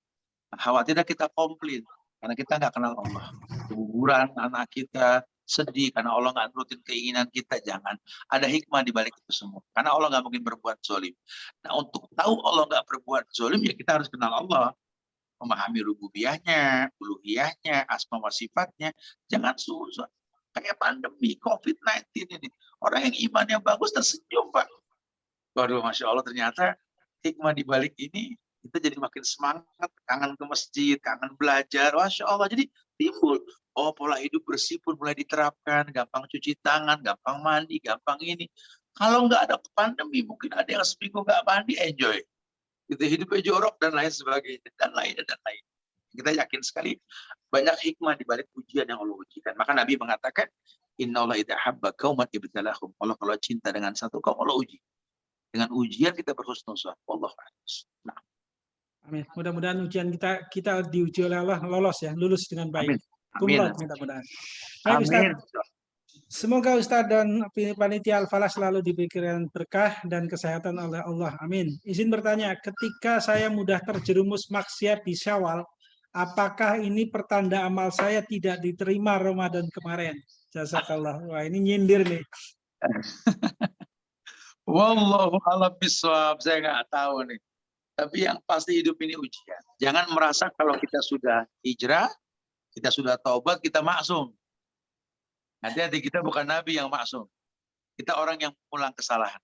Khawatirnya kita komplain karena kita nggak kenal Allah. Keguguran anak kita, sedih karena Allah nggak nurutin keinginan kita. Jangan. Ada hikmah di balik itu semua. Karena Allah nggak mungkin berbuat zolim. Nah, untuk tahu Allah nggak berbuat zolim, ya kita harus kenal Allah. Memahami rububiyahnya, uluhiyahnya, asma wa sifatnya. Jangan susah. Kayak pandemi COVID-19 ini. Orang yang imannya bagus tersenyum, Pak. Waduh, Masya Allah, ternyata hikmah di balik ini, kita jadi makin semangat, kangen ke masjid, kangen belajar. Masya Allah, jadi timbul. Oh, pola hidup bersih pun mulai diterapkan, gampang cuci tangan, gampang mandi, gampang ini. Kalau nggak ada pandemi, mungkin ada yang seminggu nggak mandi, enjoy. Gitu, hidupnya jorok dan lain sebagainya, dan lain. Kita yakin sekali banyak hikmah di balik ujian yang Allah ujikan. Maka Nabi mengatakan, Innallaha idza habba qauman ibtalahum. Allah kalau cinta dengan satu kaum, Allah uji. Dengan ujian kita berhusnuzon. Wallahu a'lam. Nah. Amin. Mudah-mudahan ujian kita diuji oleh Allah lolos ya, lulus dengan baik. Amin. Mudah-mudahan. Baik Ustaz. Semoga Ustaz dan panitia Al-Falah selalu diberikan berkah dan kesehatan oleh Allah. Amin. Izin bertanya, ketika saya mudah terjerumus maksiat di Syawal, apakah ini pertanda amal saya tidak diterima Ramadan kemarin? Jazakallah. Wah, ini nyindir nih. Wallahu a'lam bishawab. Saya nggak tahu nih. Tapi yang pasti hidup ini ujian. Jangan merasa kalau kita sudah hijrah, kita sudah taubat, kita maksum. Hati-hati, kita bukan nabi yang maksum. Kita orang yang mengulang kesalahan.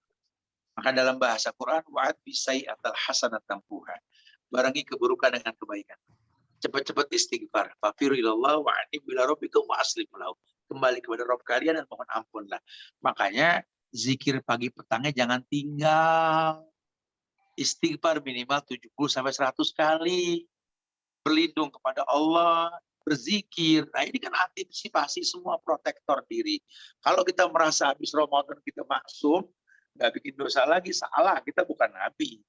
Maka dalam bahasa Quran, wa'ad bisai'atal hasanat tampuha. Barengi keburukan dengan kebaikan. Cepat-cepat istighfar. Fafiru ilallah wa'anim bila rabbikum wa aslimu lahu. Kembali kepada Rabb kalian dan mohon ampunlah. Makanya zikir pagi petangnya jangan tinggal. Istighfar minimal 70-100 kali. Berlindung kepada Allah, berzikir. Nah ini kan antisipasi semua protektor diri. Kalau kita merasa habis Ramadan kita maksum, nggak bikin dosa lagi, salah. Kita bukan nabi.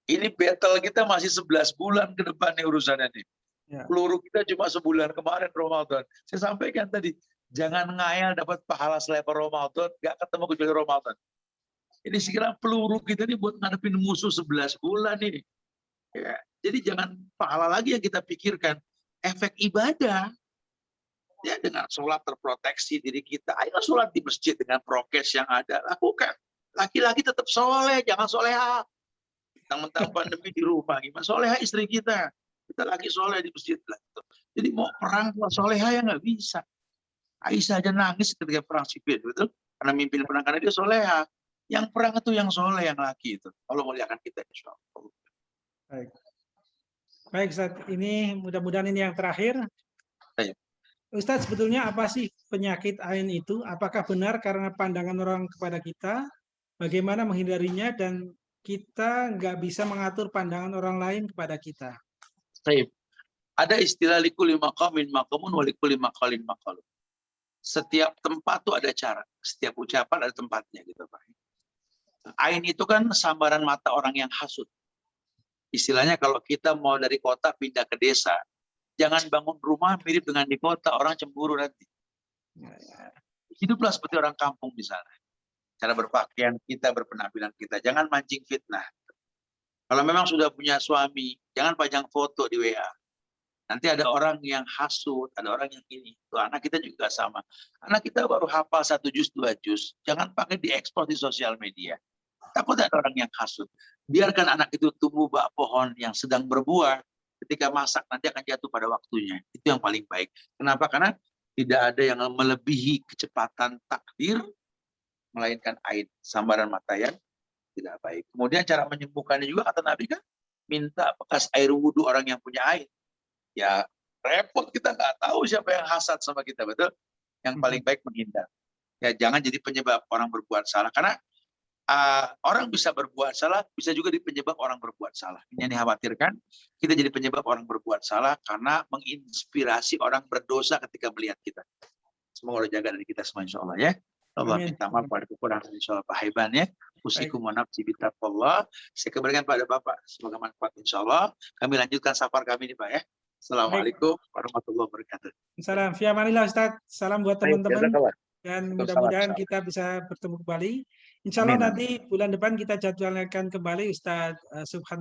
Ini battle kita masih 11 bulan ke depan nih urusannya nih. Ya. Peluru kita cuma sebulan kemarin Ramadan. Saya sampaikan tadi, jangan ngayal dapat pahala selain Ramadan, nggak ketemu kecuali Ramadan. Ini sekarang peluru kita ini buat ngadepin musuh 11 bulan ini. Ya, jadi jangan pahala lagi yang kita pikirkan. Efek ibadah. Ya, dengan sholat terproteksi diri kita. Ayo sholat di masjid dengan prokes yang ada. Lakukan. Laki-laki tetap soleh, jangan soleha. Mentang-mentang pandemi di rumah. Gimana? Soleha istri kita. Kita lagi soleh di masjid. Jadi mau perang soleha ya nggak bisa. Aisyah aja nangis ketika perang sipil. Betul? Karena mimpin perang, karena dia soleha. Yang perang itu yang soleh, yang laki itu. Allah muliakan kita, insya Allah. Baik. Baik, Ustaz. Ini mudah-mudahan ini yang terakhir. Baik. Ustaz, sebetulnya apa sih penyakit ain itu? Apakah benar karena pandangan orang kepada kita? Bagaimana menghindarinya dan kita nggak bisa mengatur pandangan orang lain kepada kita? Baik. Ada istilah likulli maqamin maqamun wa likulli maqalin maqalun. Setiap tempat tuh ada cara. Setiap ucapan ada tempatnya gitu, Pak. Ain itu kan sambaran mata orang yang hasud. Istilahnya kalau kita mau dari kota pindah ke desa, jangan bangun rumah mirip dengan di kota, orang cemburu nanti. Hiduplah seperti orang kampung di sana. Cara berpakaian kita, berpenampilan kita, jangan mancing fitnah. Kalau memang sudah punya suami, jangan pajang foto di WA. Nanti ada orang yang hasud, ada orang yang ini. Tuh, anak kita juga sama. Anak kita baru hafal 1 juz, 2 juz. Jangan pakai diekspos di sosial media. Takut ada orang yang hasud. Biarkan anak itu tumbuh bak pohon yang sedang berbuah. Ketika masak nanti akan jatuh pada waktunya. Itu yang paling baik. Kenapa? Karena tidak ada yang melebihi kecepatan takdir, melainkan ain, sambaran mata yang tidak baik. Kemudian cara menyembuhkannya juga kata Nabi kan, minta bekas air wudhu orang yang punya ain. Ya repot, kita nggak tahu siapa yang hasad sama kita, betul? Yang paling baik menghindar. Ya jangan jadi penyebab orang berbuat salah. Karena orang bisa berbuat salah, bisa juga jadi penyebab orang berbuat salah. Ini yang dikhawatirkan, kita jadi penyebab orang berbuat salah karena menginspirasi orang berdosa ketika melihat kita. Semoga Allah jaga dari kita semua, insya Allah ya. Allah minta maaf pada kekurangan, insya Allah Pak Haiban ya. Usikum wa nafsi bitaqwallah. Saya kembalikan pada Bapak, semoga manfaat insya Allah. Kami lanjutkan safar kami nih Pak ya. Assalamualaikum warahmatullahi wabarakatuh. Salam. Fi amanillah Ustaz. Salam buat teman-teman. Dan mudah-mudahan kita bisa bertemu kembali. Insya Allah nanti bulan depan kita jadwalkan kembali Ustaz Subhan.